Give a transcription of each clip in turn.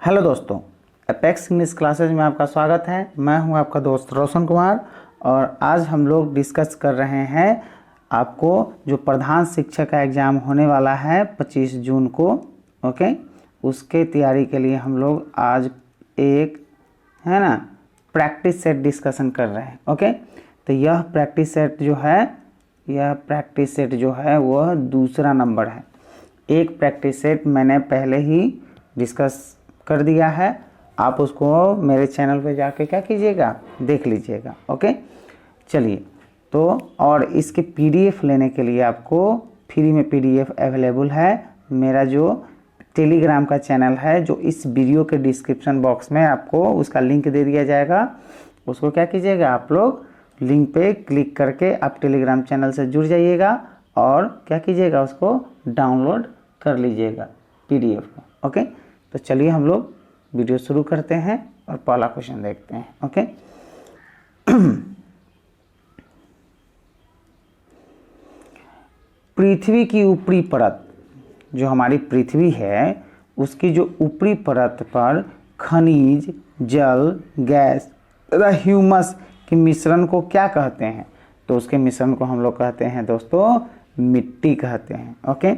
Hello दोस्तों, apex English classes में आपका स्वागत है। मैं हूं आपका दोस्त रोशन कुमार और आज हम लोग डिस्कस कर रहे हैं आपको जो प्रधान शिक्षक का एग्ज़ाम होने वाला है 25 जून को। ओके, उसके तैयारी के लिए हम लोग आज एक है ना प्रैक्टिस सेट डिस्कशन कर रहे हैं। ओके, तो यह प्रैक्टिस सेट जो है वह दूसरा नंबर है। एक प्रैक्टिस सेट मैंने पहले ही डिस्कस कर दिया है, आप उसको मेरे चैनल पे जाके क्या कीजिएगा, देख लीजिएगा। ओके, चलिए तो और इसके पीडीएफ लेने के लिए आपको फ्री में पीडीएफ अवेलेबल है। मेरा जो टेलीग्राम का चैनल है जो इस वीडियो के डिस्क्रिप्शन बॉक्स में आपको उसका लिंक दे दिया जाएगा, उसको क्या कीजिएगा, आप लोग लिंक पे क्लिक करके आप टेलीग्राम चैनल से जुड़ जाइएगा और क्या कीजिएगा, उसको डाउनलोड कर लीजिएगा पीडीएफ को। ओके, तो चलिए हम लोग वीडियो शुरू करते हैं और पहला क्वेश्चन देखते हैं। ओके, पृथ्वी की ऊपरी परत, जो हमारी पृथ्वी है उसकी जो ऊपरी परत पर खनिज, जल, गैस तथा ह्यूमस के मिश्रण को क्या कहते हैं? तो उसके मिश्रण को हम लोग कहते हैं दोस्तों मिट्टी कहते हैं। ओके,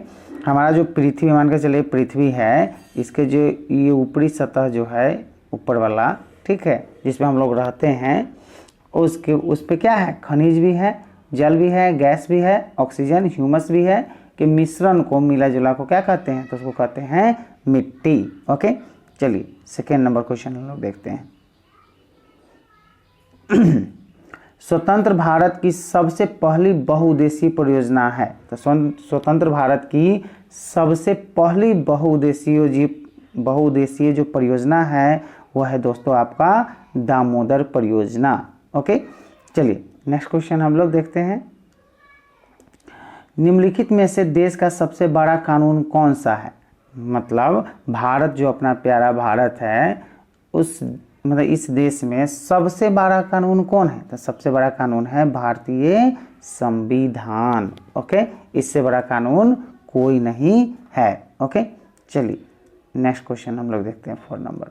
हमारा जो पृथ्वी, मान के चलिए पृथ्वी है, इसके जो ये ऊपरी सतह जो है ऊपर वाला, ठीक है, जिसमें हम लोग रहते हैं, उसके उस पे क्या है, खनिज भी है, जल भी है, गैस भी है, ऑक्सीजन, ह्यूमस भी है, कि मिश्रण को, मिला जुला को क्या कहते हैं? तो उसको कहते हैं मिट्टी। ओके, चलिए सेकेंड नंबर क्वेश्चन हम लोग देखते हैं। स्वतंत्र भारत की सबसे पहली बहुउद्देशीय परियोजना है। तो स्वतंत्र भारत की सबसे पहली बहुउद्देशीय जो परियोजना है वह है दोस्तों आपका दामोदर परियोजना। ओके, चलिए नेक्स्ट क्वेश्चन हम लोग देखते हैं। निम्नलिखित में से देश का सबसे बड़ा कानून कौन सा है? मतलब भारत, जो अपना प्यारा भारत है, उस मतलब इस देश में सबसे बड़ा कानून कौन है? तो सबसे बड़ा कानून है भारतीय संविधान। ओके, इससे बड़ा कानून कोई नहीं है। ओके, चलिए नेक्स्ट क्वेश्चन हम लोग देखते हैं 4 नंबर।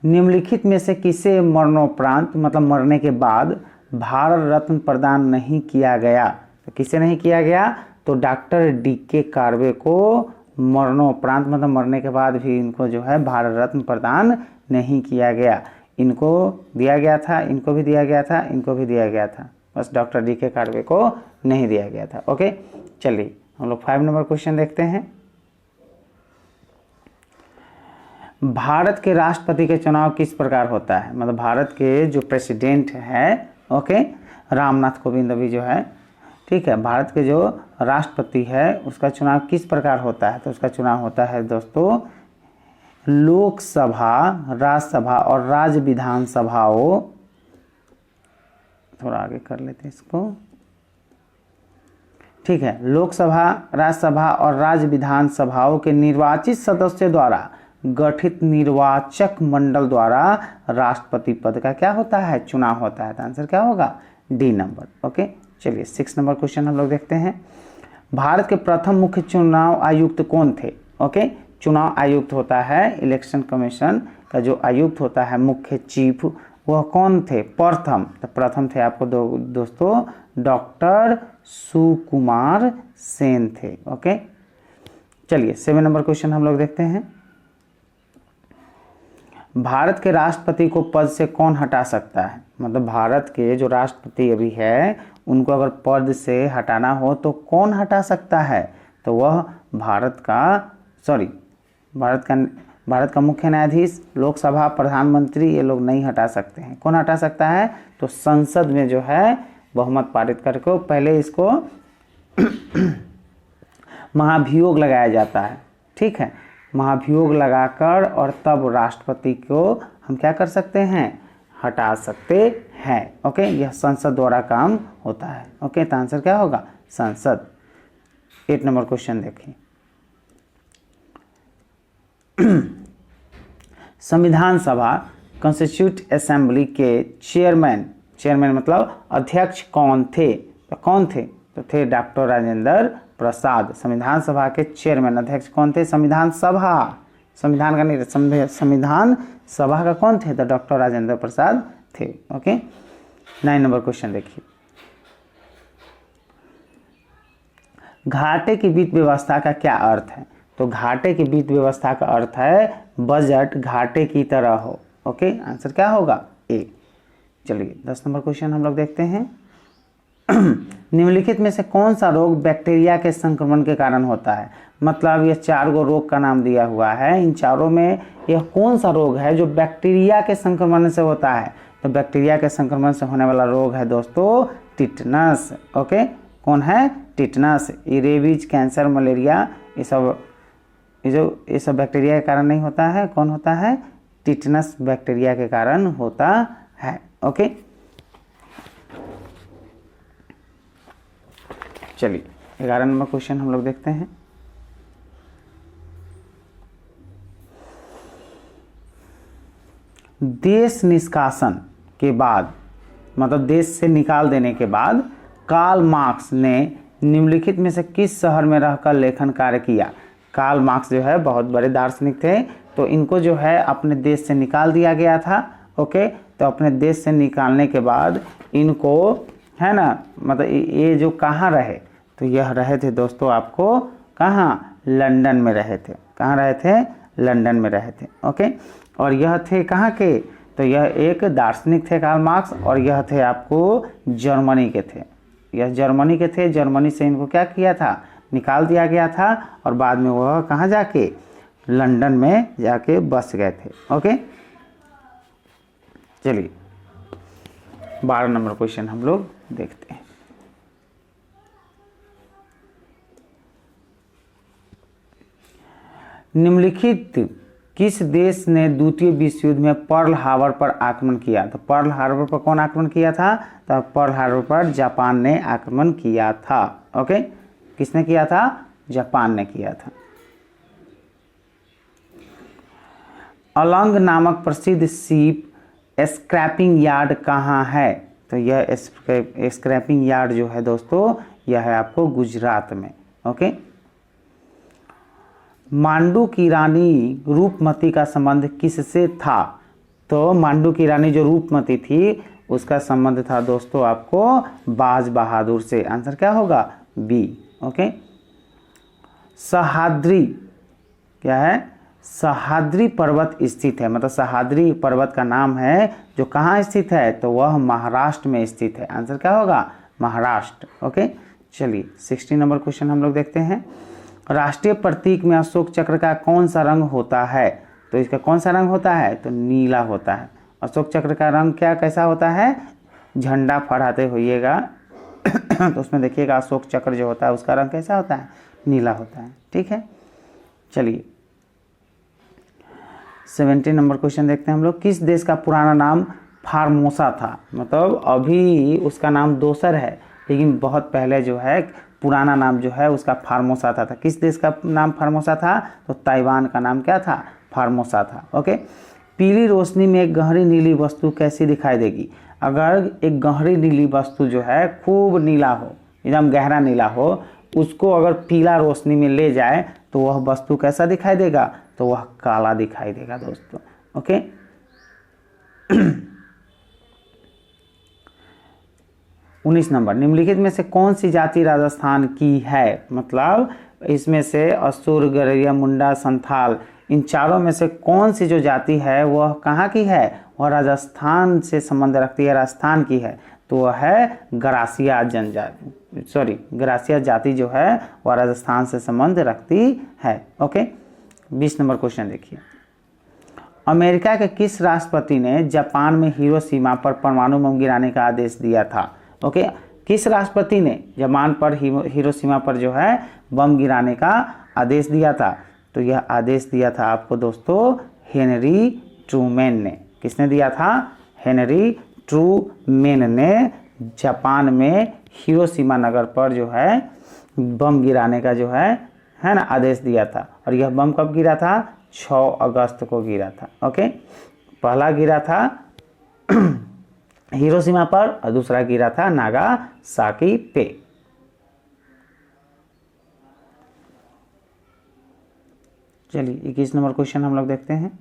निम्नलिखित में से किसे मरणोपरांत, मतलब मरने के बाद, भारत रत्न प्रदान नहीं किया गया? तो किसे नहीं किया गया? तो डॉक्टर डी.के. कार्वे को मरणोपरांत, मतलब मरने के बाद भी इनको जो है भारत रत्न प्रदान नहीं किया गया। इनको दिया गया था, इनको भी दिया गया था, इनको भी दिया गया था, बस डॉक्टर डी.के. कार्वे को नहीं दिया गया था। ओके, चलिए हम लोग 5 नंबर क्वेश्चन देखते हैं। भारत के राष्ट्रपति के चुनाव किस प्रकार होता है? मतलब भारत के जो प्रेसिडेंट है, ओके, रामनाथ कोविंद अभी जो है, ठीक है, भारत के जो राष्ट्रपति है उसका चुनाव किस प्रकार होता है? तो उसका चुनाव होता है दोस्तों लोकसभा, राज्यसभा और राज्य विधानसभाओं, थोड़ा आगे कर लेते हैं इसको, ठीक है, लोकसभा, राज्यसभा और राज्य विधानसभाओं के निर्वाचित सदस्यों द्वारा गठित निर्वाचक मंडल द्वारा राष्ट्रपति पद का क्या होता है? चुनाव होता है। तो आंसर क्या होगा? D number. ओके, चलिए 6 नंबर क्वेश्चन हम लोग देखते हैं। भारत के प्रथम मुख्य चुनाव आयुक्त कौन थे? ओके, चुनाव आयुक्त होता है, इलेक्शन कमीशन का जो आयुक्त होता है, मुख्य चीफ, वह कौन थे? प्रथम, तो प्रथम थे आपको दोस्तों डॉक्टर सुकुमार सेन थे। ओके, चलिए 7 नंबर क्वेश्चन हम लोग देखते हैं। भारत के राष्ट्रपति को पद से कौन हटा सकता है? मतलब भारत के जो राष्ट्रपति अभी है उनको अगर पद से हटाना हो तो कौन हटा सकता है? तो वह भारत का मुख्य न्यायाधीश, लोकसभा, प्रधानमंत्री, ये लोग नहीं हटा सकते हैं। कौन हटा सकता है? तो संसद में जो है बहुमत पारित करके पहले इसको महाभियोग लगाया जाता है, ठीक है, महाभियोग लगाकर और तब राष्ट्रपति को हम क्या कर सकते हैं? हटा सकते हैं। ओके, यह संसद द्वारा काम होता है। ओके, तो आंसर क्या होगा? संसद। 8 नंबर क्वेश्चन देखिए। संविधान सभा, कॉन्स्टिट्यूट असेंबली के चेयरमैन मतलब अध्यक्ष कौन थे? तो कौन थे? तो थे डॉक्टर राजेंद्र प्रसाद। संविधान सभा के चेयरमैन, अध्यक्ष कौन थे? संविधान संविधान का संविधान सभा का कौन थे? तो डॉक्टर राजेंद्र प्रसाद थे। ओके, 9 नंबर क्वेश्चन देखिए, घाटे की वित्त व्यवस्था का क्या अर्थ है? तो घाटे की वित्त व्यवस्था का अर्थ है बजट घाटे की तरह हो। ओके, आंसर क्या होगा? ए। चलिए 10 नंबर क्वेश्चन हम लोग देखते हैं। निम्नलिखित में से कौन सा रोग बैक्टीरिया के संक्रमण के कारण होता है? मतलब ये 4 गो रोग का नाम दिया हुआ है, इन चारों में यह कौन सा रोग है जो बैक्टीरिया के संक्रमण से होता है? तो बैक्टीरिया के संक्रमण से होने वाला रोग है दोस्तों टिटनस। ओके, कौन है? टिटनस। रेबीज, कैंसर, मलेरिया, ये सब बैक्टीरिया के कारण नहीं होता है। कौन होता है? टिटनस बैक्टीरिया के कारण होता है। ओके, चलिए 11 नंबर क्वेश्चन हम लोग देखते हैं। देश निष्कासन के बाद, मतलब देश से निकाल देने के बाद कार्ल मार्क्स ने निम्नलिखित में से किस शहर में रहकर लेखन कार्य किया? कार्ल मार्क्स जो है बहुत बड़े दार्शनिक थे, तो इनको जो है अपने देश से निकाल दिया गया था। ओके, तो अपने देश से निकालने के बाद इनको, है ना, मतलब ये जो कहाँ रहे? तो यह रहे थे दोस्तों आपको कहाँ? लंदन में रहे थे। कहाँ रहे थे? लंदन में रहे थे। ओके, और यह थे कहाँ के? तो यह एक दार्शनिक थे कार्ल मार्क्स, और यह थे आपको जर्मनी के थे। यह जर्मनी के थे। जर्मनी से इनको क्या किया था? निकाल दिया गया था, और बाद में वह कहाँ जाके? लंदन में जाके बस गए थे। ओके, चलिए 12 नंबर क्वेश्चन हम लोग देखते हैं। निम्नलिखित किस देश ने द्वितीय विश्व युद्ध में पर्ल हार्बर पर आक्रमण किया? तो पर्ल हार्बर पर कौन आक्रमण किया था? तो पर्ल हार्बर पर जापान ने आक्रमण किया था। ओके, किसने किया था? जापान ने किया था। अलंग नामक प्रसिद्ध शिप स्क्रैपिंग यार्ड कहाँ है? तो यह स्क्रैपिंग यार्ड जो है दोस्तों, यह है आपको गुजरात में। ओके, मांडू की रानी रूपमती का संबंध किससे था? तो मांडू की रानी जो रूपमती थी उसका संबंध था दोस्तों आपको बाज बहादुर से। आंसर क्या होगा? बी। ओके, सह्याद्री क्या है? सह्याद्री पर्वत स्थित है, मतलब सह्याद्री पर्वत का नाम है जो कहाँ स्थित है? तो वह महाराष्ट्र में स्थित है। आंसर क्या होगा? महाराष्ट्र। ओके, चलिए 16 नंबर क्वेश्चन हम लोग देखते हैं। राष्ट्रीय प्रतीक में अशोक चक्र का कौन सा रंग होता है? तो इसका कौन सा रंग होता है? तो नीला होता है। अशोक चक्र का रंग क्या कैसा होता है? झंडा फहराते होइएगा तो उसमें देखिएगा अशोक चक्र जो होता है उसका रंग कैसा होता है? नीला होता है। ठीक है, चलिए 17 नंबर क्वेश्चन देखते हैं हम लोग। किस देश का पुराना नाम फार्मोसा था? मतलब अभी उसका नाम दोसर है, लेकिन बहुत पहले जो है पुराना नाम जो है उसका फार्मोसा था। किस देश का नाम फार्मोसा था? तो ताइवान का नाम क्या था? फार्मोसा था। ओके, पीली रोशनी में एक गहरी नीली वस्तु कैसी दिखाई देगी? अगर एक गहरी नीली वस्तु जो है खूब नीला हो, एकदम गहरा नीला हो, उसको अगर पीला रोशनी में ले जाए तो वह वस्तु कैसा दिखाई देगा? तो वह काला दिखाई देगा दोस्तों। ओके, 19 नंबर, निम्नलिखित में से कौन सी जाति राजस्थान की है? मतलब इसमें से असुर, गरैया, मुंडा, संथाल, इन चारों में से कौन सी जो जाति है वह कहाँ की है? वह राजस्थान से संबंध रखती है, राजस्थान की है। तो वह है गरासिया जनजाति, गरासिया जाति जो है वह राजस्थान से संबंध रखती है। ओके, 20 नंबर क्वेश्चन देखिए। अमेरिका के किस राष्ट्रपति ने जापान में हिरोशिमा पर परमाणु बम गिराने का आदेश दिया था? ओके, किस राष्ट्रपति ने जापान पर हिरोशिमा पर जो है बम गिराने का आदेश दिया था? तो यह आदेश दिया था आपको दोस्तों हेनरी ट्रूमैन ने। किसने दिया था? हेनरी ट्रूमैन ने जापान में हिरोशिमा नगर पर जो है बम गिराने का जो है ना आदेश दिया था। और यह बम कब गिरा था? 6 अगस्त को गिरा था। ओके, पहला गिरा था हिरोशिमा पर और दूसरा गिरा था नागासाकी पे। चलिए 21 नंबर क्वेश्चन हम लोग देखते हैं।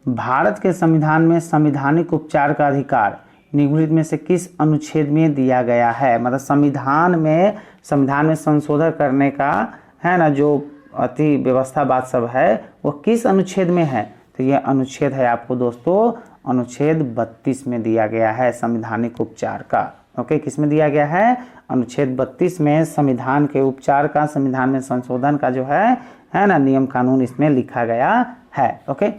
भारत के संविधान में संवैधानिक उपचार का अधिकार निम्नलिखित में से किस अनुच्छेद में दिया गया है? मतलब संविधान में संशोधन करने का है ना, जो अति व्यवस्था बात सब है वो किस अनुच्छेद में है? तो यह अनुच्छेद है आपको दोस्तों अनुच्छेद 32 में दिया गया है संवैधानिक उपचार का। ओके, किस में दिया गया है? अनुच्छेद 32 में संविधान के उपचार का, संविधान में संशोधन का जो है ना, नियम कानून इसमें लिखा गया है। ओके,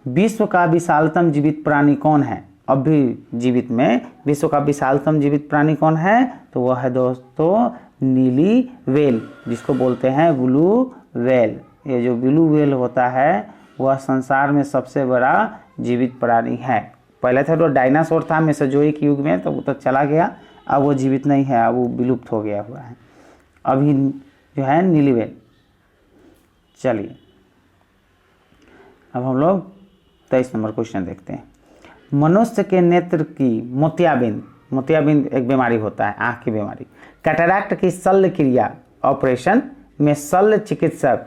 विश्व का विशालतम जीवित प्राणी कौन है? अब भी जीवित में विश्व का विशालतम जीवित प्राणी कौन है? तो वह है दोस्तों नीली व्हेल, जिसको बोलते हैं ब्लू व्हेल। ये जो ब्लू व्हेल होता है वह संसार में सबसे बड़ा जीवित प्राणी है। पहले था तो डायनासोर था मेसोजोइक युग में, तो वो तो चला गया, अब वो जीवित नहीं है, अब वो विलुप्त हो गया हुआ है। अभी जो है नीली व्हेल। चलिए अब हम लोग 23 नंबर क्वेश्चन देखते हैं। मनुष्य के नेत्र की मोतियाबिंद एक बीमारी होता है, आँख की बीमारी। कैटरैक्ट की शल्य क्रिया ऑपरेशन में शल्य चिकित्सक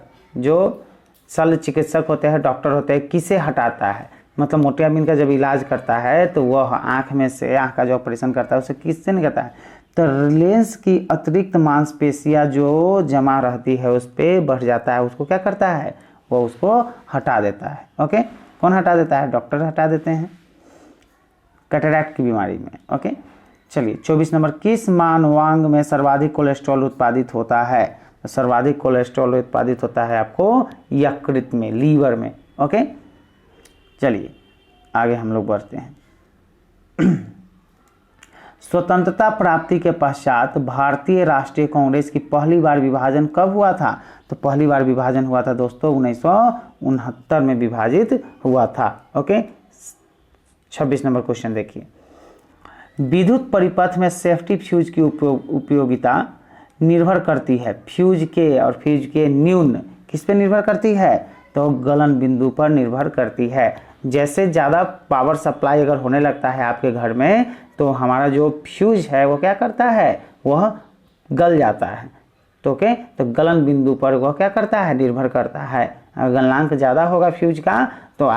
होते हैं, डॉक्टर होते हैं, किसे हटाता है? मतलब मोतियाबिंद का जब इलाज करता है तो वह आँख में से, आँख का जो ऑपरेशन करता है उसे किससे नहीं करता है? तो लेंस की अतिरिक्त मांसपेशियाँ जो जमा रहती है उस पर बढ़ जाता है, उसको क्या करता है? वो उसको हटा देता है। ओके, कौन हटा देता है? डॉक्टर हटा देते हैं कैटरैक्ट की बीमारी में। ओके, चलिए 24 नंबर, किस मानवांग में सर्वाधिक कोलेस्ट्रॉल उत्पादित होता है? तो सर्वाधिक कोलेस्ट्रॉल उत्पादित होता है आपको यकृत में, लीवर में। ओके, चलिए आगे हम लोग बढ़ते हैं। स्वतंत्रता प्राप्ति के पश्चात भारतीय राष्ट्रीय कांग्रेस की पहली बार विभाजन कब हुआ था? तो पहली बार विभाजन हुआ था दोस्तों 1969 में विभाजित हुआ था। ओके, 26 नंबर क्वेश्चन देखिए। विद्युत परिपथ में सेफ्टी फ्यूज की उपयोगिता निर्भर करती है फ्यूज के, और फ्यूज के न्यून किस पे निर्भर करती है? तो गलन बिंदु पर निर्भर करती है। जैसे ज़्यादा पावर सप्लाई अगर होने लगता है आपके घर में तो हमारा जो फ्यूज है वो क्या करता है? वह गल जाता है। तो ओके, तो गलन बिंदु पर वह क्या करता है? निर्भर करता है। अगर गलनांक ज़्यादा होगा फ्यूज का तो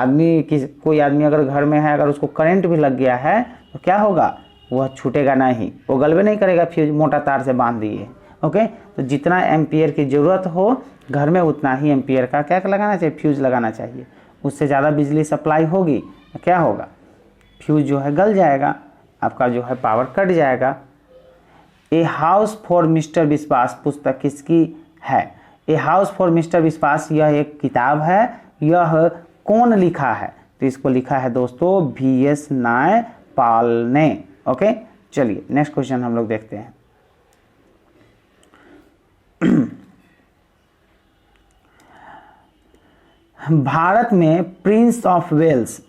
कोई आदमी अगर घर में है, अगर उसको करंट भी लग गया है तो क्या होगा? वह छूटेगा नहीं, वो गलबे नहीं करेगा, फ्यूज मोटा तार से बांध दिए। ओके, तो जितना एम्पियर की ज़रूरत हो घर में उतना ही एम्पियर का क्या लगाना चाहिए? फ्यूज लगाना चाहिए। उससे ज़्यादा बिजली सप्लाई होगी तो क्या होगा? फ्यूज जो है गल जाएगा, आपका जो है पावर कट जाएगा। ए हाउस फॉर मिस्टर विश्वास पुस्तक किसकी है? ए हाउस फॉर मिस्टर विश्वास यह एक किताब है। यह कौन लिखा है? तो इसको लिखा है दोस्तों VS नायपाल ने। ओके, चलिए नेक्स्ट क्वेश्चन हम लोग देखते हैं। भारत में प्रिंस ऑफ वेल्स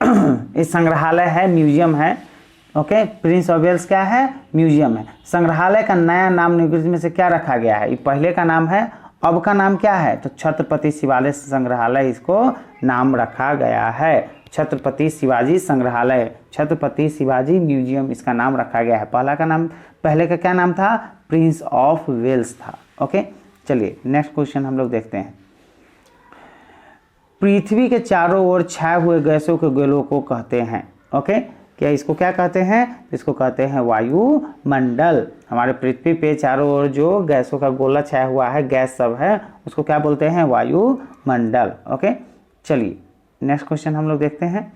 इस संग्रहालय है, म्यूजियम है। ओके, प्रिंस ऑफ वेल्स क्या है? म्यूजियम है। संग्रहालय का नया नाम निम्नलिखित में से क्या रखा गया है? ये पहले का नाम है, अब का नाम क्या है? तो छत्रपति शिवाजी संग्रहालय इसको नाम रखा गया है। छत्रपति शिवाजी संग्रहालय, छत्रपति शिवाजी म्यूजियम इसका नाम रखा गया है। पहले का क्या नाम था? प्रिंस ऑफ वेल्स था। ओके, चलिए नेक्स्ट क्वेश्चन हम लोग देखते हैं। पृथ्वी के चारों ओर छाए हुए गैसों के गोलों को कहते हैं। ओके, क्या इसको क्या कहते हैं? इसको कहते हैं वायुमंडल। हमारे पृथ्वी पे चारों ओर जो गैसों का गोला छाया हुआ है, गैस सब है, उसको क्या बोलते हैं? वायुमंडल। ओके, चलिए नेक्स्ट क्वेश्चन हम लोग देखते हैं।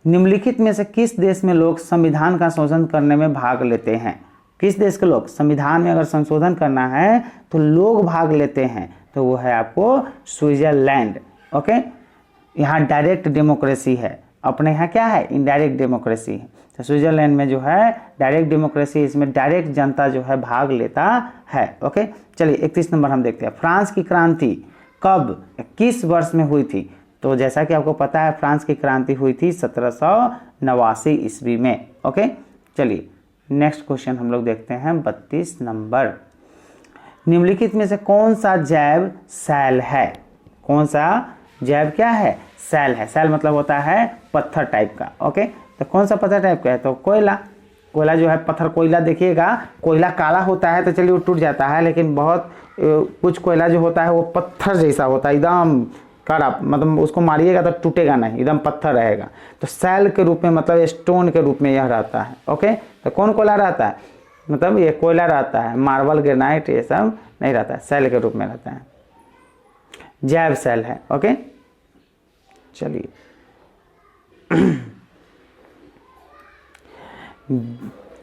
निम्नलिखित में से किस देश में लोग संविधान का संशोधन करने में भाग लेते हैं? किस देश के लोग संविधान में अगर संशोधन करना है तो लोग भाग लेते हैं? तो वो है आपको स्विट्जरलैंड। ओके, यहाँ डायरेक्ट डेमोक्रेसी है, अपने यहाँ क्या है? इनडायरेक्ट डेमोक्रेसी है। तो स्विट्जरलैंड में जो है डायरेक्ट डेमोक्रेसी, इसमें डायरेक्ट जनता जो है भाग लेता है। ओके, चलिए 31 नंबर हम देखते हैं। फ्रांस की क्रांति कब, किस वर्ष में हुई थी? तो जैसा कि आपको पता है फ्रांस की क्रांति हुई थी 1789 ईस्वी में। ओके, चलिए नेक्स्ट क्वेश्चन हम लोग देखते हैं 32 नंबर। निम्नलिखित में से कौन सा जैव सेल है? कौन सा जैव क्या है? सेल है। सेल मतलब होता है पत्थर टाइप का। ओके, तो कौन सा पत्थर टाइप का है? तो कोयला जो है, पत्थर कोयला देखिएगा, कोयला काला होता है तो चलिए वो टूट जाता है, लेकिन बहुत कुछ कोयला जो होता है वो पत्थर जैसा होता है, एकदम कड़ा, मतलब उसको मारिएगा तो टूटेगा नहीं, एकदम पत्थर रहेगा। तो सेल के रूप में मतलब स्टोन के रूप में यह रहता है। ओके, तो कौन कोयला रहता है, मतलब ये कोयला रहता है, मार्बल ग्रेनाइट ये सब नहीं रहता है, सेल के रूप में रहता है, जैव सेल है। ओके, चलिए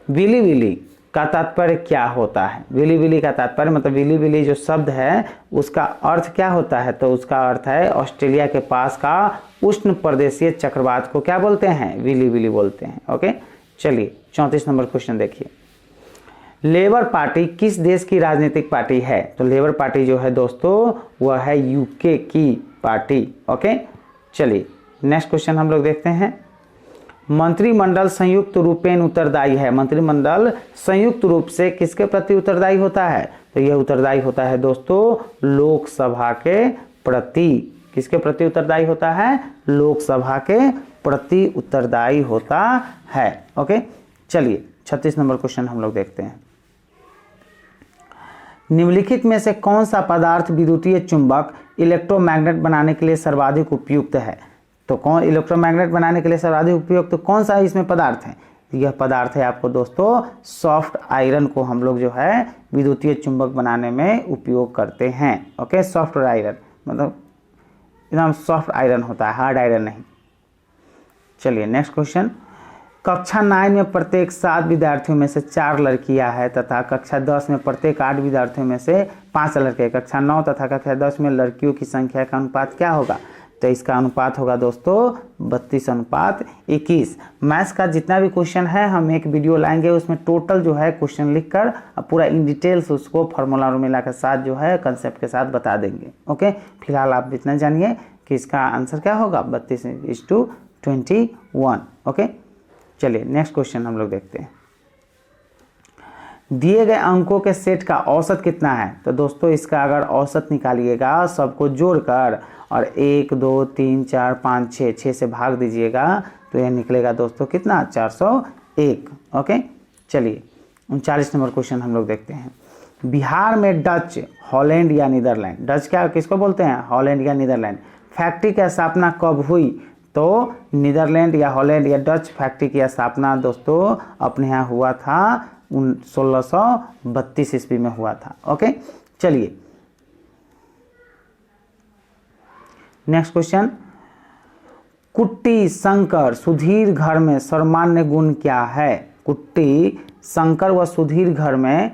विली विली का तात्पर्य क्या होता है? विली विली का तात्पर्य मतलब विली विली जो शब्द है उसका अर्थ क्या होता है? तो उसका अर्थ है ऑस्ट्रेलिया के पास का उष्ण प्रदेशीय चक्रवात को क्या बोलते हैं? विली विली बोलते हैं। ओके, चलिए 34 नंबर क्वेश्चन देखिए। लेबर पार्टी किस देश की राजनीतिक पार्टी है? तो लेबर पार्टी जो है दोस्तों वह है यूके की पार्टी। ओके, चलिए नेक्स्ट क्वेश्चन हम लोग देखते हैं। मंत्रिमंडल संयुक्त रूपेण उत्तरदायी है। मंत्रिमंडल संयुक्त रूप से किसके प्रति उत्तरदायी होता है? तो यह उत्तरदायी होता है दोस्तों लोकसभा के प्रति। किसके प्रति उत्तरदायी होता है? लोकसभा के प्रति उत्तरदायी होता है। ओके, चलिए 36 नंबर क्वेश्चन हम लोग देखते हैं। निम्नलिखित में से कौन सा पदार्थ विद्युतीय चुंबक इलेक्ट्रोमैग्नेट बनाने के लिए सर्वाधिक उपयुक्त है? तो कौन इलेक्ट्रोमैग्नेट बनाने के लिए सर्वाधिक उपयुक्त तो कौन सा इसमें पदार्थ है? यह पदार्थ है आपको दोस्तों सॉफ्ट आयरन को हम लोग जो है विद्युतीय चुंबक बनाने में उपयोग करते हैं। ओके, सॉफ्ट आयरन मतलब एकदम सॉफ्ट आयरन होता है, हार्ड आयरन नहीं। चलिए नेक्स्ट क्वेश्चन। कक्षा 9 में प्रत्येक 7 विद्यार्थियों में से 4 लड़कियां हैं तथा कक्षा 10 में प्रत्येक 8 विद्यार्थियों में से 5 लड़के। कक्षा 9 तथा कक्षा 10 में लड़कियों की संख्या का अनुपात क्या होगा? तो इसका अनुपात होगा दोस्तों 32:21। मैथ्स का जितना भी क्वेश्चन है हम एक वीडियो लाएंगे, उसमें टोटल जो है क्वेश्चन लिखकर पूरा इन डिटेल्स उसको फार्मूला फॉर्मूला के साथ जो है कंसेप्ट के साथ बता देंगे। ओके, फिलहाल आप इतना जानिए कि इसका आंसर क्या होगा 32:21। ओके, चलिए नेक्स्ट क्वेश्चन हम लोग देखते हैं। दिए गए अंकों के सेट का औसत कितना है? तो दोस्तों इसका अगर औसत निकालिएगा सबको जोड़कर और 1 2 3 4 5 6 से भाग दीजिएगा तो यह निकलेगा दोस्तों कितना 401। ओके, चलिए 39 नंबर क्वेश्चन हम लोग देखते हैं। बिहार में डच, हॉलैंड या नीदरलैंड, डच क्या किसको बोलते हैं? हॉलैंड या नीदरलैंड। फैक्ट्री की स्थापना कब हुई? तो नीदरलैंड या हॉलैंड या डच फैक्ट्री की स्थापना दोस्तों अपने यहाँ हुआ था 1632 ईस्वी में हुआ था। ओके, चलिए नेक्स्ट क्वेश्चन। कुट्टी शंकर सुधीर घर में सर्वमान्य गुण क्या है? कुट्टी शंकर व सुधीर घर में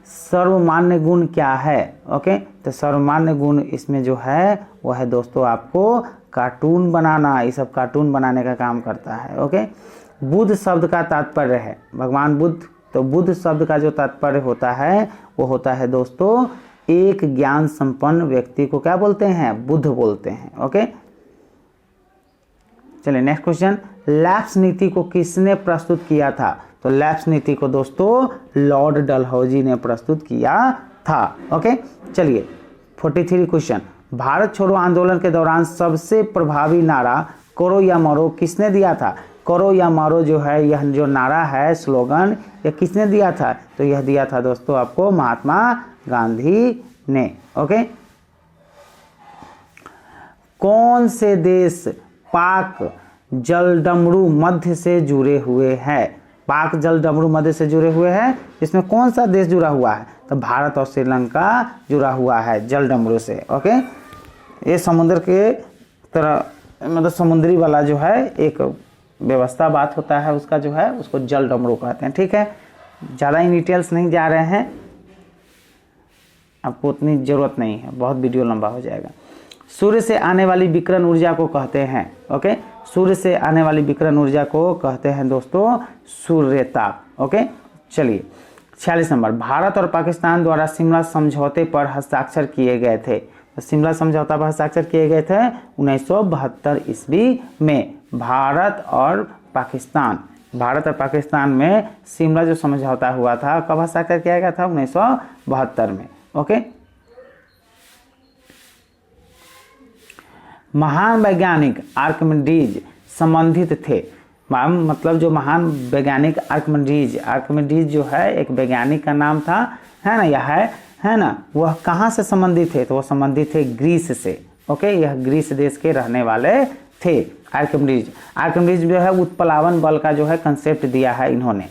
सर्वमान्य गुण क्या है? ओके, तो सर्वमान्य गुण इसमें जो है वह है दोस्तों आपको कार्टून बनाना, ये सब कार्टून बनाने का काम करता है। ओके, बुद्ध शब्द का तात्पर्य है भगवान बुद्ध। तो बुद्ध शब्द का जो तात्पर्य होता है वो होता है दोस्तों एक ज्ञान संपन्न व्यक्ति को क्या बोलते हैं? बुद्ध बोलते हैं। ओके, चलिए नेक्स्ट क्वेश्चन। लैप्स नीति को किसने प्रस्तुत किया था? तो लैप्स नीति को दोस्तों लॉर्ड डलहौजी ने प्रस्तुत किया था। ओके, चलिए 43 क्वेश्चन। भारत छोड़ो आंदोलन के दौरान सबसे प्रभावी नारा करो या मरो किसने दिया था? करो या मारो जो है यह जो नारा है स्लोगन यह किसने दिया था? तो यह दिया था दोस्तों आपको महात्मा गांधी ने। ओके, कौन से देश पाक जलडमरू मध्य से जुड़े हुए हैं? पाक जलडमरू मध्य से जुड़े हुए हैं, इसमें कौन सा देश जुड़ा हुआ है? तो भारत और श्रीलंका जुड़ा हुआ है जलडमरू से। ओके, ये समुद्र के तरह मतलब समुद्री वाला जो है एक व्यवस्था बात होता है उसका जो है उसको जलडमरू कहते हैं। ठीक है, ज़्यादा इन डिटेल्स नहीं जा रहे हैं, आपको उतनी ज़रूरत नहीं है, बहुत वीडियो लंबा हो जाएगा। सूर्य से आने वाली विकिरण ऊर्जा को कहते हैं। ओके, सूर्य से आने वाली विकिरण ऊर्जा को कहते हैं दोस्तों सूर्यताप। ओके, चलिए 46 नंबर। भारत और पाकिस्तान द्वारा शिमला समझौते पर हस्ताक्षर किए गए थे। तो शिमला समझौता पर हस्ताक्षर किए गए थे 1972 ईस्वी में। भारत और पाकिस्तान में शिमला जो समझौता हुआ था कब हस्ताक्षर किया गया था? 1972 में। ओके, महान वैज्ञानिक आर्किमिडीज संबंधित थे। मतलब जो महान वैज्ञानिक आर्किमिडीज जो है एक वैज्ञानिक का नाम था, है ना, यह है है ना, वह कहाँ से संबंधित थे, तो वह संबंधित थे ग्रीस से। ओके, यह ग्रीस देश के रहने वाले थे। आर्किमिडीज जो है उत्प्लावन बल का जो है कंसेप्ट दिया है इन्होंने।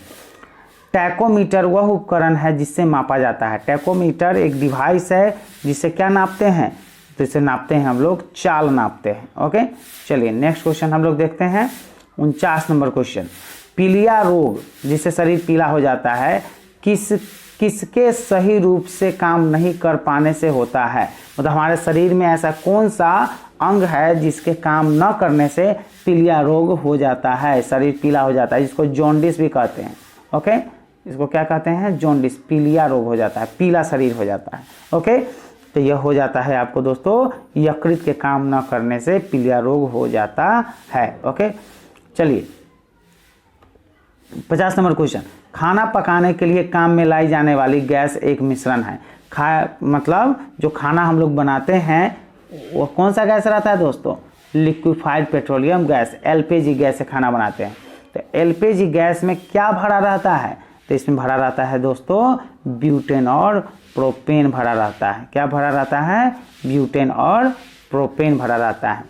टैकोमीटर वह उपकरण है जिससे मापा जाता है। टैकोमीटर एक डिवाइस है जिससे क्या नापते हैं, तो इसे नापते हैं हम लोग, चाल नापते हैं। ओके, चलिए नेक्स्ट क्वेश्चन हम लोग देखते हैं। 49 नंबर क्वेश्चन, पीलिया रोग जिससे शरीर पीला हो जाता है किसके सही रूप से काम नहीं कर पाने से होता है। मतलब हमारे शरीर में ऐसा कौन सा अंग है जिसके काम न करने से पीलिया रोग हो जाता है, शरीर पीला हो जाता है, जिसको जॉन्डिस भी कहते हैं। ओके, इसको क्या कहते हैं, जॉन्डिस, पीलिया रोग हो जाता है, पीला शरीर हो जाता है। ओके, तो यह हो जाता है आपको दोस्तों, यकृत के काम न करने से पीलिया रोग हो जाता है। ओके, चलिए 50 नंबर क्वेश्चन, खाना पकाने के लिए काम में लाई जाने वाली गैस एक मिश्रण है। मतलब जो खाना हम लोग बनाते हैं वो कौन सा गैस रहता है दोस्तों, liquefied petroleum gas, LPG gas से खाना बनाते हैं। तो एलपीजी गैस में क्या भरा रहता है, तो इसमें भरा रहता है दोस्तों ब्यूटेन और प्रोपेन भरा रहता है। क्या भरा रहता है, ब्यूटेन और प्रोपेन भरा रहता है।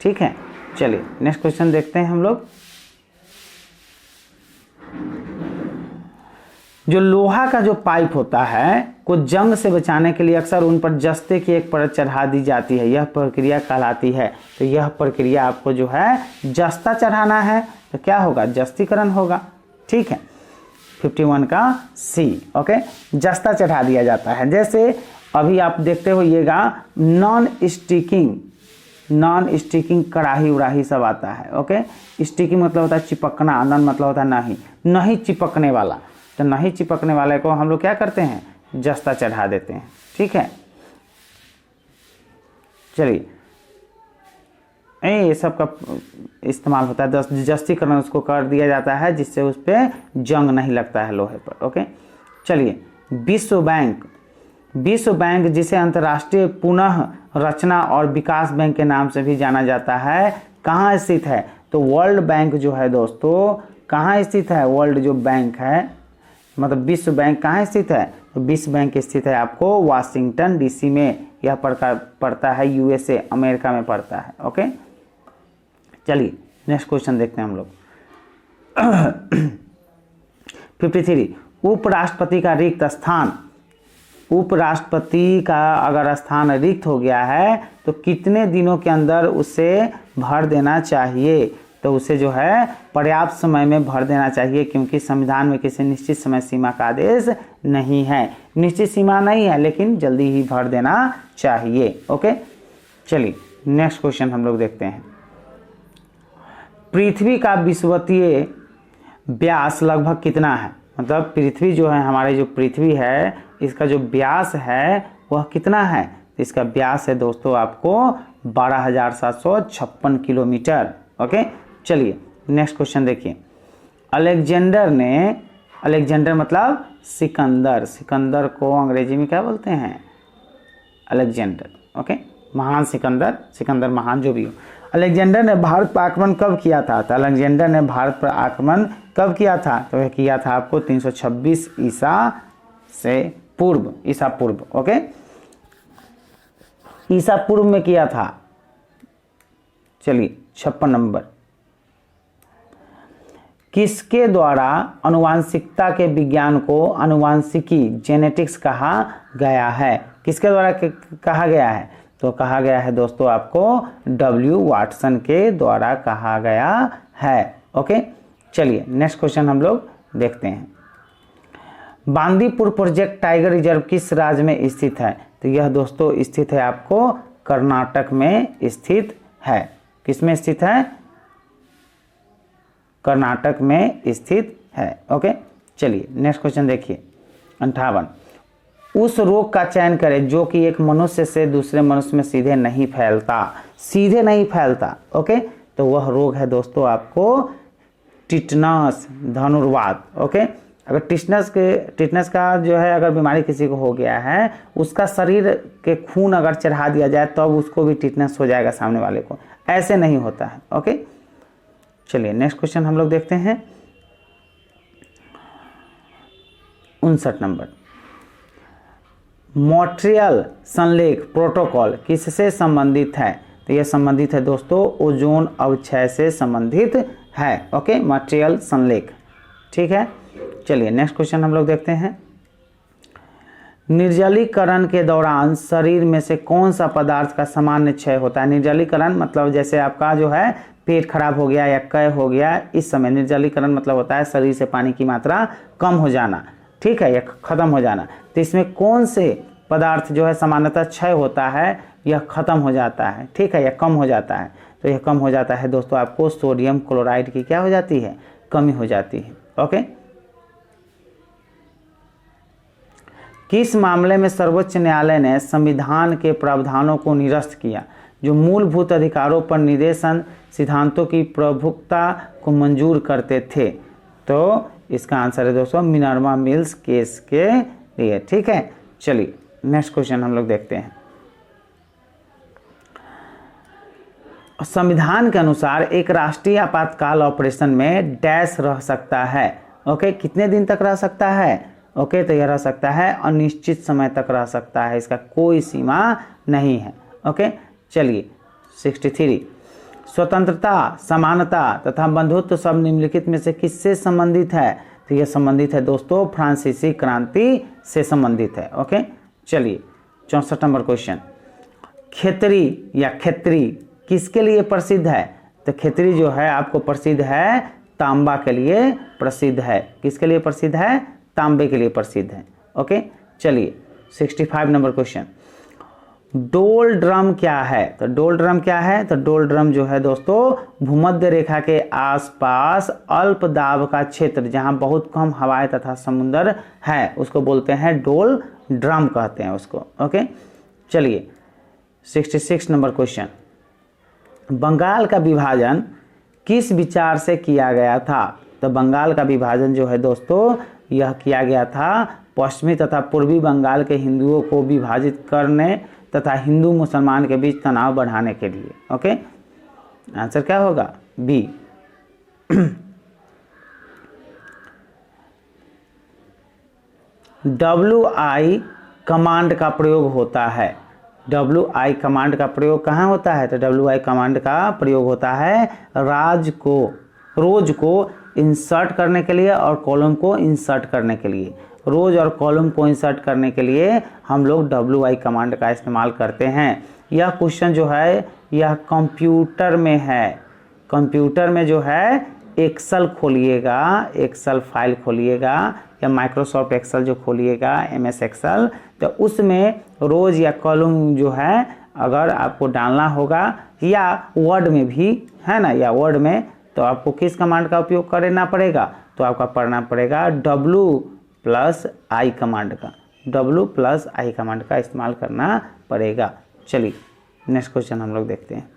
ठीक है, चलिए नेक्स्ट क्वेश्चन देखते हैं हम लोग। जो लोहा का जो पाइप होता है को जंग से बचाने के लिए अक्सर उन पर जस्ते की एक परत चढ़ा दी जाती है, यह प्रक्रिया कहलाती है। तो यह प्रक्रिया आपको जो है जस्ता चढ़ाना है, तो क्या होगा, जस्तीकरण होगा। ठीक है, 51 का सी। ओके, जस्ता चढ़ा दिया जाता है। जैसे अभी आप देखते होइएगा नॉन स्टिकिंग कढ़ाई उड़ाही सब आता है। ओके, स्टिकिंग मतलब होता है चिपकना, नॉन मतलब होता है नहीं चिपकने वाला। तो नहीं चिपकने वाले को हम लोग क्या करते हैं, जस्ता चढ़ा देते हैं। ठीक है, चलिए ये सब का इस्तेमाल होता है, जस्तीकरण उसको कर दिया जाता है जिससे उस पर जंग नहीं लगता है लोहे पर। ओके, चलिए विश्व बैंक जिसे अंतर्राष्ट्रीय पुनः रचना और विकास बैंक के नाम से भी जाना जाता है, कहाँ स्थित है, तो वर्ल्ड बैंक जो है दोस्तों कहाँ स्थित है, वर्ल्ड जो बैंक है मतलब विश्व बैंक कहाँ स्थित है, तो विश्व बैंक स्थित है आपको वाशिंगटन डीसी में। यह पड़ता है यूएसए, अमेरिका में पड़ता है। ओके, चलिए नेक्स्ट क्वेश्चन देखते हैं हम लोग। 53, उपराष्ट्रपति का रिक्त स्थान, उपराष्ट्रपति का अगर स्थान रिक्त हो गया है तो कितने दिनों के अंदर उसे भर देना चाहिए, तो उसे जो है पर्याप्त समय में भर देना चाहिए, क्योंकि संविधान में किसी निश्चित समय सीमा का आदेश नहीं है। निश्चित सीमा नहीं है लेकिन जल्दी ही भर देना चाहिए। ओके, चलिए नेक्स्ट क्वेश्चन हम लोग देखते हैं। पृथ्वी का विषुवतीय व्यास लगभग कितना है, मतलब पृथ्वी जो है, हमारी जो पृथ्वी है इसका जो व्यास है वह कितना है, तो इसका व्यास है दोस्तों आपको 12,756 किलोमीटर। ओके, चलिए नेक्स्ट क्वेश्चन देखिए। अलेक्जेंडर मतलब सिकंदर को अंग्रेजी में क्या बोलते हैं, अलेक्जेंडर। ओके, महान सिकंदर महान जो भी हो। अलेक्जेंडर ने भारत पर आक्रमण कब किया था, तो अलेक्जेंडर ने भारत पर आक्रमण कब किया था, तो वह किया था आपको 326 ईसा पूर्व। ओके, ईसा पूर्व में किया था। चलिए 56 नंबर, किसके द्वारा आनुवांशिकता के विज्ञान को आनुवांशिकी जेनेटिक्स कहा गया है, किसके द्वारा कहा गया है, तो कहा गया है दोस्तों आपको W वाटसन के द्वारा कहा गया है। ओके, चलिए नेक्स्ट क्वेश्चन हम लोग देखते हैं। बांदीपुर प्रोजेक्ट टाइगर रिजर्व किस राज्य में स्थित है, तो यह दोस्तों स्थित है आपको कर्नाटक में स्थित है। किस में स्थित है, कर्नाटक में स्थित है। ओके, चलिए नेक्स्ट क्वेश्चन देखिए। 58, उस रोग का चयन करें जो कि एक मनुष्य से दूसरे मनुष्य में सीधे नहीं फैलता। ओके, तो वह रोग है दोस्तों आपको टिटनस, धनुर्वात। ओके, अगर टिटनस का जो है अगर बीमारी किसी को हो गया है, उसका शरीर के खून अगर चढ़ा दिया जाए तब तो उसको भी टिटनस हो जाएगा सामने वाले को, ऐसे नहीं होता है। ओके, चलिए नेक्स्ट क्वेश्चन हम लोग देखते हैं। 59 नंबर, मॉन्ट्रियल संलेख प्रोटोकॉल किससे संबंधित है? तो यह संबंधित है दोस्तों ओजोन अवक्षय से संबंधित है। ओके, मॉन्ट्रियल संलेख। ठीक है, चलिए नेक्स्ट क्वेश्चन हम लोग देखते हैं। निर्जलीकरण के दौरान शरीर में से कौन सा पदार्थ का सामान्य क्षय होता है? निर्जलीकरण मतलब जैसे आपका जो है पेट खराब हो गया या क्षय हो गया, इस समय निर्जलीकरण मतलब होता है शरीर से पानी की मात्रा कम हो जाना, ठीक है, या खत्म हो जाना। तो इसमें कौन से पदार्थ जो है सामान्यतः क्षय होता है, यह खत्म हो जाता है, ठीक है, या कम हो जाता है? तो यह कम हो जाता है दोस्तों आपको सोडियम क्लोराइड की क्या हो जाती है? कमी हो जाती है। ओके, किस मामले में सर्वोच्च न्यायालय ने संविधान के प्रावधानों को निरस्त किया जो मूलभूत अधिकारों पर निर्देशन सिद्धांतों की प्रभुत्ता को मंजूर करते थे? तो इसका आंसर है दोस्तों मिनर्वा मिल्स केस के लिए। ठीक है, चलिए नेक्स्ट क्वेश्चन हम लोग देखते हैं। संविधान के अनुसार एक राष्ट्रीय आपातकाल ऑपरेशन में डैश रह सकता है। ओके, कितने दिन तक रह सकता है? ओके, तो यह रह सकता है अनिश्चित समय तक रह सकता है, इसका कोई सीमा नहीं है। ओके, चलिए 63 स्वतंत्रता, समानता तथा बंधुत्व सब निम्नलिखित में से किससे संबंधित है? तो यह संबंधित है दोस्तों फ्रांसीसी क्रांति से संबंधित है। ओके, चलिए 64 नंबर क्वेश्चन। खेतरी या खेतरी किसके लिए प्रसिद्ध है? तो खेतरी जो है आपको प्रसिद्ध है तांबा के लिए प्रसिद्ध है। किसके लिए प्रसिद्ध है? तांबे के लिए प्रसिद्ध है। ओके, चलिए 65 नंबर क्वेश्चन। डोल ड्रम क्या है? तो डोल ड्रम क्या है? तो डोल ड्रम जो है दोस्तों भूमध्य रेखा के आसपास अल्प दाब का क्षेत्र जहां बहुत कम हवाएं तथा समुद्र है उसको बोलते हैं डोल ड्रम कहते हैं उसको। ओके, चलिए 66 नंबर क्वेश्चन। बंगाल का विभाजन किस विचार से किया गया था? तो बंगाल का विभाजन जो है दोस्तों यह किया गया था पश्चिमी तथा पूर्वी बंगाल के हिंदुओं को विभाजित करने तथा हिंदू मुसलमान के बीच तनाव बढ़ाने के लिए। ओके, आंसर क्या होगा? बी। WI कमांड का प्रयोग होता है। WI कमांड का प्रयोग कहाँ होता है? तो WI कमांड का प्रयोग होता है रोज को इंसर्ट करने के लिए और कॉलम को इंसर्ट करने के लिए। रोज और कॉलम को इंसर्ट करने के लिए हम लोग WI कमांड का इस्तेमाल करते हैं। यह क्वेश्चन जो है यह कंप्यूटर में है। कंप्यूटर में जो है एक्सेल खोलिएगा, एक्सेल फाइल खोलिएगा या माइक्रोसॉफ्ट एक्सेल जो खोलिएगा MS एक्सेल, तो उसमें रोज या कॉलम जो है अगर आपको डालना होगा या वर्ड में भी है ना, या वर्ड में, तो आपको किस कमांड का उपयोग करना पड़ेगा? तो आपका पढ़ना पड़ेगा W+I कमांड का। W+I कमांड का इस्तेमाल करना पड़ेगा। चलिए नेक्स्ट क्वेश्चन हम लोग देखते हैं।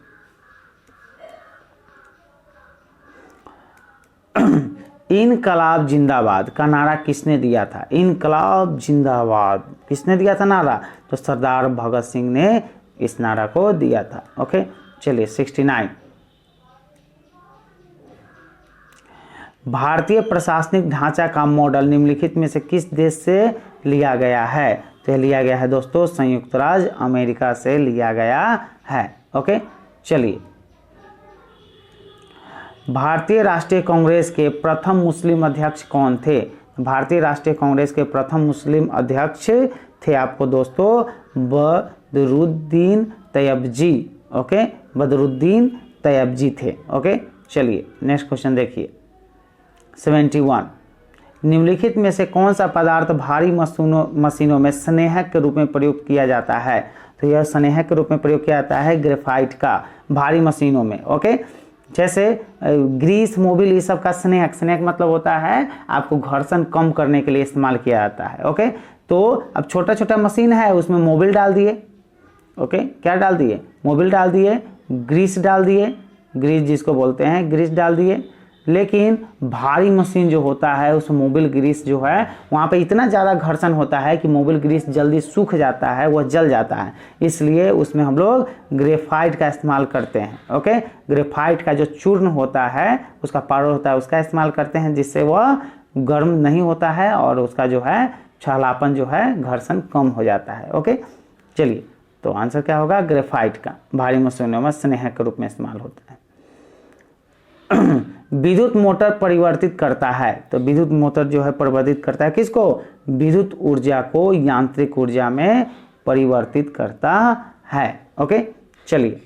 इनकलाब जिंदाबाद का नारा किसने दिया था? इनकलाब जिंदाबाद किसने दिया था नारा? तो सरदार भगत सिंह ने इस नारा को दिया था। ओके, चलिए 69। भारतीय प्रशासनिक ढांचा का मॉडल निम्नलिखित में से किस देश से लिया गया है? तो लिया गया है दोस्तों संयुक्त राज्य अमेरिका से लिया गया है। ओके, चलिए भारतीय राष्ट्रीय कांग्रेस के प्रथम मुस्लिम अध्यक्ष कौन थे? भारतीय राष्ट्रीय कांग्रेस के प्रथम मुस्लिम अध्यक्ष थे आपको दोस्तों बदरुद्दीन तैयबजी। ओके, बदरुद्दीन तैयबजी थे। ओके, चलिए नेक्स्ट क्वेश्चन देखिए 71। निम्नलिखित में से कौन सा पदार्थ भारी मशीनों में स्नेहक के रूप में प्रयोग किया जाता है? तो यह स्नेहक के रूप में प्रयोग किया जाता है ग्रेफाइट का भारी मशीनों में। ओके, जैसे ग्रीस, मोबिल, ये सब का स्नेहक मतलब होता है आपको घर्षण कम करने के लिए इस्तेमाल किया जाता है। ओके, तो अब छोटा छोटा मशीन है उसमें मोबिल डाल दिए। ओके, क्या डाल दिए? मोबिल डाल दिए, ग्रीस डाल दिए, ग्रीस जिसको बोलते हैं ग्रीस डाल दिए। लेकिन भारी मशीन जो होता है उस मोबिल ग्रीस जो है वहाँ पे इतना ज़्यादा घर्षण होता है कि मोबिल ग्रीस जल्दी सूख जाता है, वह जल जाता है, इसलिए उसमें हम लोग ग्रेफाइट का इस्तेमाल करते हैं। ओके, ग्रेफाइट का जो चूर्ण होता है उसका पाउडर होता है उसका इस्तेमाल करते हैं जिससे वह गर्म नहीं होता है और उसका जो है छालापन जो है, घर्षण कम हो जाता है। ओके, चलिए, तो आंसर क्या होगा? ग्रेफाइट का भारी मशीनों में स्नेहक के रूप में इस्तेमाल होता है। विद्युत मोटर परिवर्तित करता है, तो विद्युत मोटर जो है परिवर्तित करता है किसको? विद्युत ऊर्जा को यांत्रिक ऊर्जा में परिवर्तित करता है। ओके, चलिए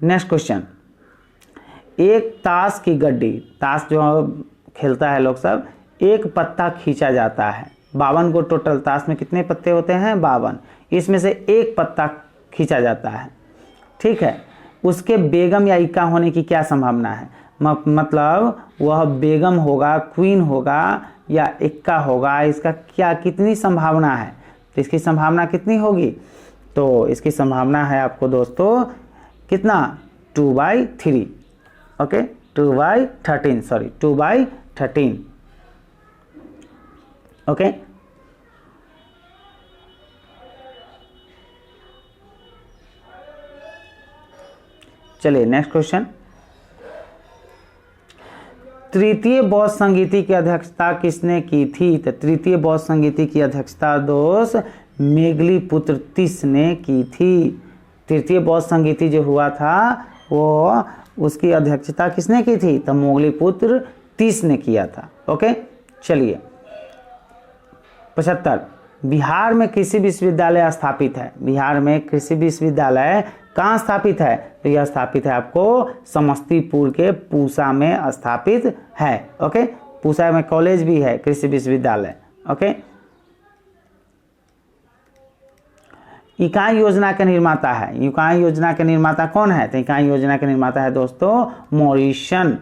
नेक्स्ट क्वेश्चन। एक ताश की गड्डी, ताश जो खेलता है लोग सब, एक पत्ता खींचा जाता है। 52 को टोटल ताश में कितने पत्ते होते हैं? 52। इसमें से एक पत्ता खींचा जाता है, ठीक है। उसके बेगम या इक्का होने की क्या संभावना है? मतलब वह बेगम होगा, क्वीन होगा या इक्का होगा, इसका क्या कितनी संभावना है? तो इसकी संभावना कितनी होगी? तो इसकी संभावना है आपको दोस्तों कितना? 2/3। Okay, 2/13, sorry 2/13। ओके, चलिए नेक्स्ट क्वेश्चन। तृतीय बौद्ध संगीति की अध्यक्षता किसने की थी? तो तृतीय बौद्ध संगीति की अध्यक्षता दोस्त मेघलीपुत्र तीस ने की थी। तृतीय बौद्ध संगीति जो हुआ था वो उसकी अध्यक्षता किसने की थी? तो मोगलीपुत्र तीस ने किया था। ओके, चलिए 75। बिहार में कृषि विश्वविद्यालय स्थापित है। बिहार में कृषि विश्वविद्यालय कहाँ स्थापित है? तो यह स्थापित है आपको समस्तीपुर के पूसा में स्थापित है। ओके, पूसा में कॉलेज भी है, कृषि विश्वविद्यालय। ओके, इकाई योजना के निर्माता है। इकाई योजना के निर्माता कौन है? तो इकाई योजना के निर्माता है दोस्तों मॉरिसन।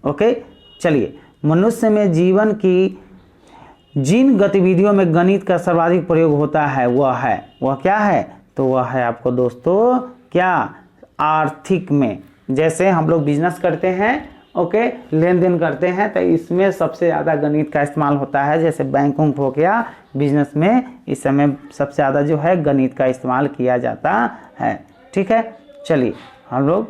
ओके, चलिए, मनुष्य में जीवन की जिन गतिविधियों में गणित का सर्वाधिक प्रयोग होता है वह क्या है? तो वह है आपको दोस्तों क्या? आर्थिक में। जैसे हम लोग बिजनेस करते हैं, ओके, लेन देन करते हैं, तो इसमें सबसे ज़्यादा गणित का इस्तेमाल होता है। जैसे बैंक हो गया, बिजनेस में इस समय सबसे ज़्यादा जो है गणित का इस्तेमाल किया जाता है। ठीक है, चलिए हम लोग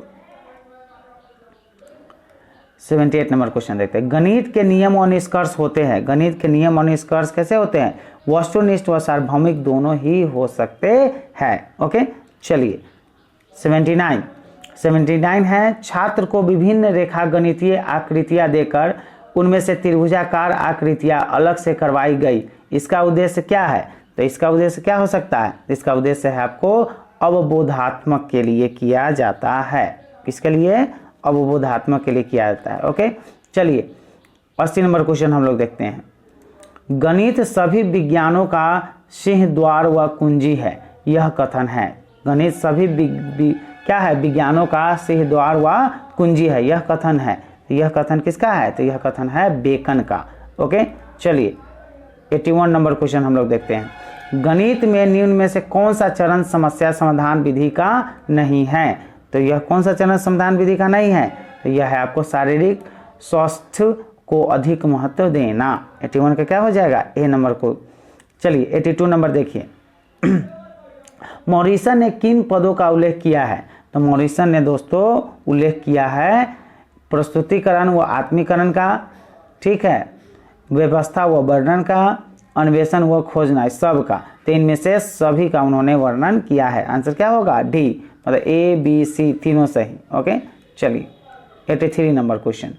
78 नंबर क्वेश्चन देखते हैं। गणित के नियम और निष्कर्ष होते हैं। गणित के नियम और निष्कर्ष कैसे होते हैं? वस्तुनिष्ठ व सार्वभौमिक दोनों ही हो सकते हैं। ओके, चलिए 79 है। छात्र को विभिन्न रेखा गणितीय आकृतियां देकर उनमें से त्रिभुजाकार आकृतियां अलग से करवाई गई। इसका उद्देश्य क्या है? तो इसका उद्देश्य क्या हो सकता है? इसका उद्देश्य है आपको अवबोधात्मक के लिए किया जाता है। किसके लिए? अवबोधात्मक के लिए किया जाता है। ओके, चलिए 80 नंबर क्वेश्चन हम लोग देखते हैं। गणित सभी विज्ञानों का सिंह द्वार व कुंजी है, यह कथन है। गणित सभी क्या है? विज्ञानों का सिंह द्वार व कुंजी है, यह कथन है। यह कथन किसका है? तो यह कथन है बेकन का। ओके, चलिए 81 नंबर क्वेश्चन हम लोग देखते हैं। गणित में निम्न में से कौन सा चरण समस्या समाधान विधि का नहीं है? तो यह कौन सा चरण समाधान विधि का नहीं है? तो यह है आपको शारीरिक स्वास्थ्य को अधिक महत्व देना। 81 का क्या हो जाएगा? ए नंबर को। चलिए 82 नंबर देखिए। मॉरिसन ने किन पदों का उल्लेख किया है? तो मॉरिसन ने दोस्तों उल्लेख किया है प्रस्तुतिकरण व आत्मीकरण का, ठीक है, व्यवस्था व वर्णन का, अन्वेषण व खोजना, सब का। तो इनमें से सभी का उन्होंने वर्णन किया है। आंसर क्या होगा? डी, मतलब ए बी सी तीनों सही। ओके, चलिए 83 नंबर क्वेश्चन।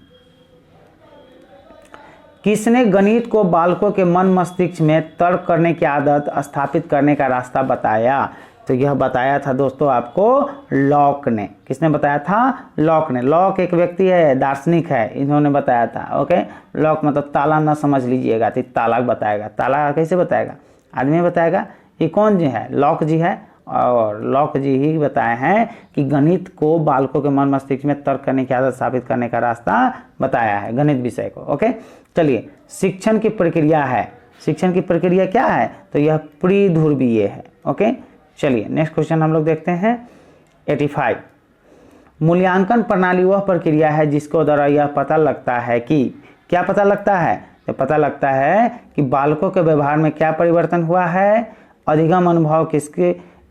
किसने गणित को बालकों के मन मस्तिष्क में तर्क करने की आदत स्थापित करने का रास्ता बताया? तो यह बताया था दोस्तों आपको लॉक ने। किसने बताया था? लॉक ने। लॉक एक व्यक्ति है, दार्शनिक है, इन्होंने बताया था। ओके, लॉक मतलब ताला ना समझ लीजिएगा, तो ताला बताएगा। ताला कैसे बताएगा? आदमी बताएगा। ये कौन जी है? लॉक जी है। और लॉक जी ही बताए हैं कि गणित को बालकों के मन मस्तिष्क में तर्क करने की आदत स्थापित करने का रास्ता बताया है, गणित विषय को। ओके, चलिए शिक्षण की प्रक्रिया है। शिक्षण की प्रक्रिया क्या है? तो यह त्रिध्रुवीय है। ओके, चलिए नेक्स्ट क्वेश्चन हम लोग देखते हैं 85। मूल्यांकन प्रणाली वह प्रक्रिया है जिसको द्वारा यह पता लगता है कि, क्या पता लगता है? तो पता लगता है कि बालकों के व्यवहार में क्या परिवर्तन हुआ है, अधिगम अनुभव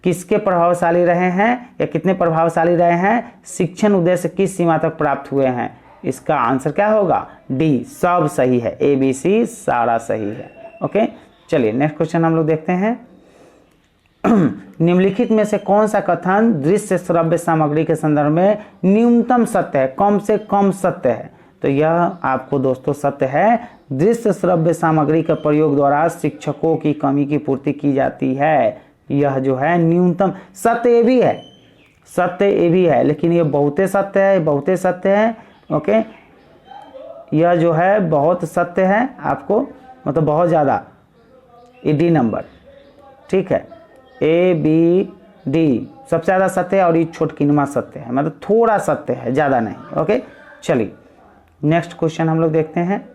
किसके प्रभावशाली रहे हैं या कितने प्रभावशाली रहे हैं, शिक्षण उद्देश्य किस सीमा तक प्राप्त हुए हैं। इसका आंसर क्या होगा? डी, सब सही है। ए बी सी सारा सही है। ओके, चलिए नेक्स्ट क्वेश्चन हम लोग देखते हैं। निम्नलिखित में से कौन सा कथन दृश्य श्रव्य सामग्री के संदर्भ में न्यूनतम सत्य है, कम से कम सत्य है? तो यह आपको दोस्तों सत्य है, दृश्य श्रव्य सामग्री के प्रयोग द्वारा शिक्षकों की कमी की पूर्ति की जाती है। यह जो है न्यूनतम सत्य ये भी है, सत्य ये भी है, लेकिन ये बहुते सत्य है, बहुते सत्य है। ओके, यह जो है बहुत सत्य है, आपको मतलब बहुत ज़्यादा, ये डी नंबर, ठीक है, ए बी डी सबसे ज़्यादा सत्य है और ये छोटकिनमा सत्य है, मतलब थोड़ा सत्य है, ज़्यादा नहीं। ओके, चलिए नेक्स्ट क्वेश्चन हम लोग देखते हैं।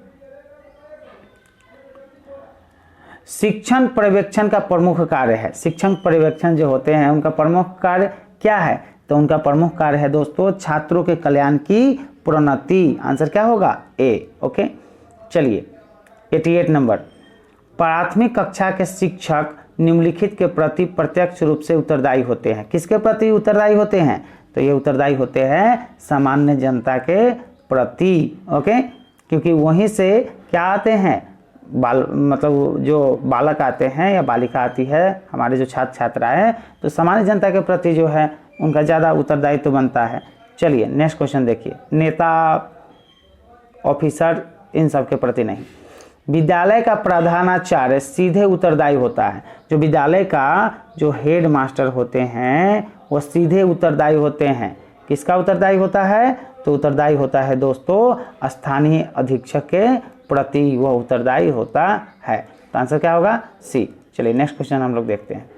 शिक्षण पर्यवेक्षण का प्रमुख कार्य है, शिक्षण पर्यवेक्षण जो होते हैं उनका प्रमुख कार्य क्या है? तो उनका प्रमुख कार्य है दोस्तों छात्रों के कल्याण की प्रोन्नति। आंसर क्या होगा? ए। ओके, चलिए 88 नंबर, प्राथमिक कक्षा के शिक्षक निम्नलिखित के प्रति प्रत्यक्ष रूप से उत्तरदायी होते हैं। किसके प्रति उत्तरदायी होते हैं? तो ये उत्तरदायी होते हैं सामान्य जनता के प्रति। ओके, क्योंकि वहीं से क्या आते हैं, मतलब जो बालक आते हैं या बालिका आती है, हमारे जो छात्र छात्राएं हैं, तो सामान्य जनता के प्रति जो है उनका ज़्यादा उत्तरदायित्व बनता है। चलिए नेक्स्ट क्वेश्चन देखिए, नेता ऑफिसर इन सब के प्रति नहीं। विद्यालय का प्रधानाचार्य सीधे उत्तरदायी होता है। जो विद्यालय का जो हेड मास्टर होते हैं वो सीधे उत्तरदायी होते हैं। किसका उत्तरदायी होता है? तो उत्तरदायी होता है दोस्तों स्थानीय अधीक्षक के प्रति वह उत्तरदायी होता है। तो आंसर क्या होगा? सी। चलिए नेक्स्ट क्वेश्चन हम लोग देखते हैं।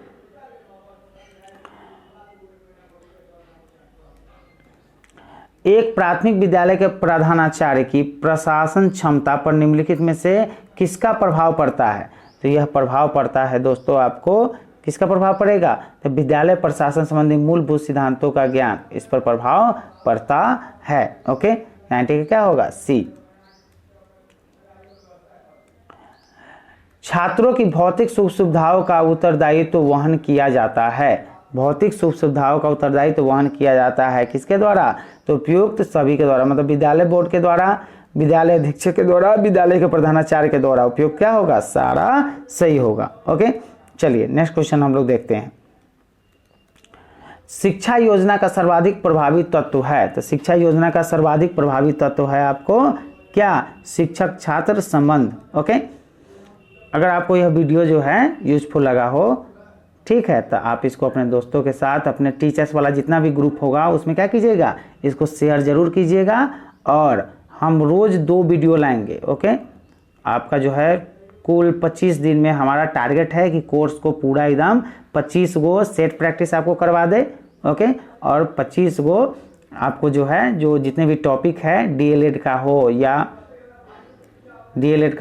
एक प्राथमिक विद्यालय के प्रधानाचार्य की प्रशासन क्षमता पर निम्नलिखित में से किसका प्रभाव पड़ता है? तो यह प्रभाव पड़ता है दोस्तों, आपको किसका प्रभाव पड़ेगा? तो विद्यालय प्रशासन संबंधी मूलभूत सिद्धांतों का ज्ञान, इस पर प्रभाव पड़ता है। ओके, 90 का क्या होगा? सी। छात्रों की भौतिक सुख सुविधाओं का उत्तरदायित्व वहन किया जाता है। भौतिक सुख सुविधाओं का उत्तरदायित्व वहन किया जाता है किसके द्वारा? तो उपयुक्त सभी के द्वारा, मतलब विद्यालय बोर्ड के द्वारा, विद्यालय अधीक्षक के द्वारा, विद्यालय के प्रधानाचार्य के द्वारा। उपयुक्त क्या होगा? सारा सही होगा। ओके, चलिए नेक्स्ट क्वेश्चन हम लोग देखते हैं। शिक्षा योजना का सर्वाधिक प्रभावी तत्व है। तो शिक्षा योजना का सर्वाधिक प्रभावी तत्व है आपको क्या? शिक्षक छात्र संबंध। ओके, अगर आपको यह वीडियो जो है यूजफुल लगा हो, ठीक है, तो आप इसको अपने दोस्तों के साथ, अपने टीचर्स वाला जितना भी ग्रुप होगा उसमें क्या कीजिएगा, इसको शेयर जरूर कीजिएगा। और हम रोज़ 2 वीडियो लाएंगे। ओके, आपका जो है कुल 25 दिन में हमारा टारगेट है कि कोर्स को पूरा एकदम 25 गो सेट प्रैक्टिस आपको करवा दे। ओके, और 25 गो आपको जो है जो जितने भी टॉपिक है डीएलएड का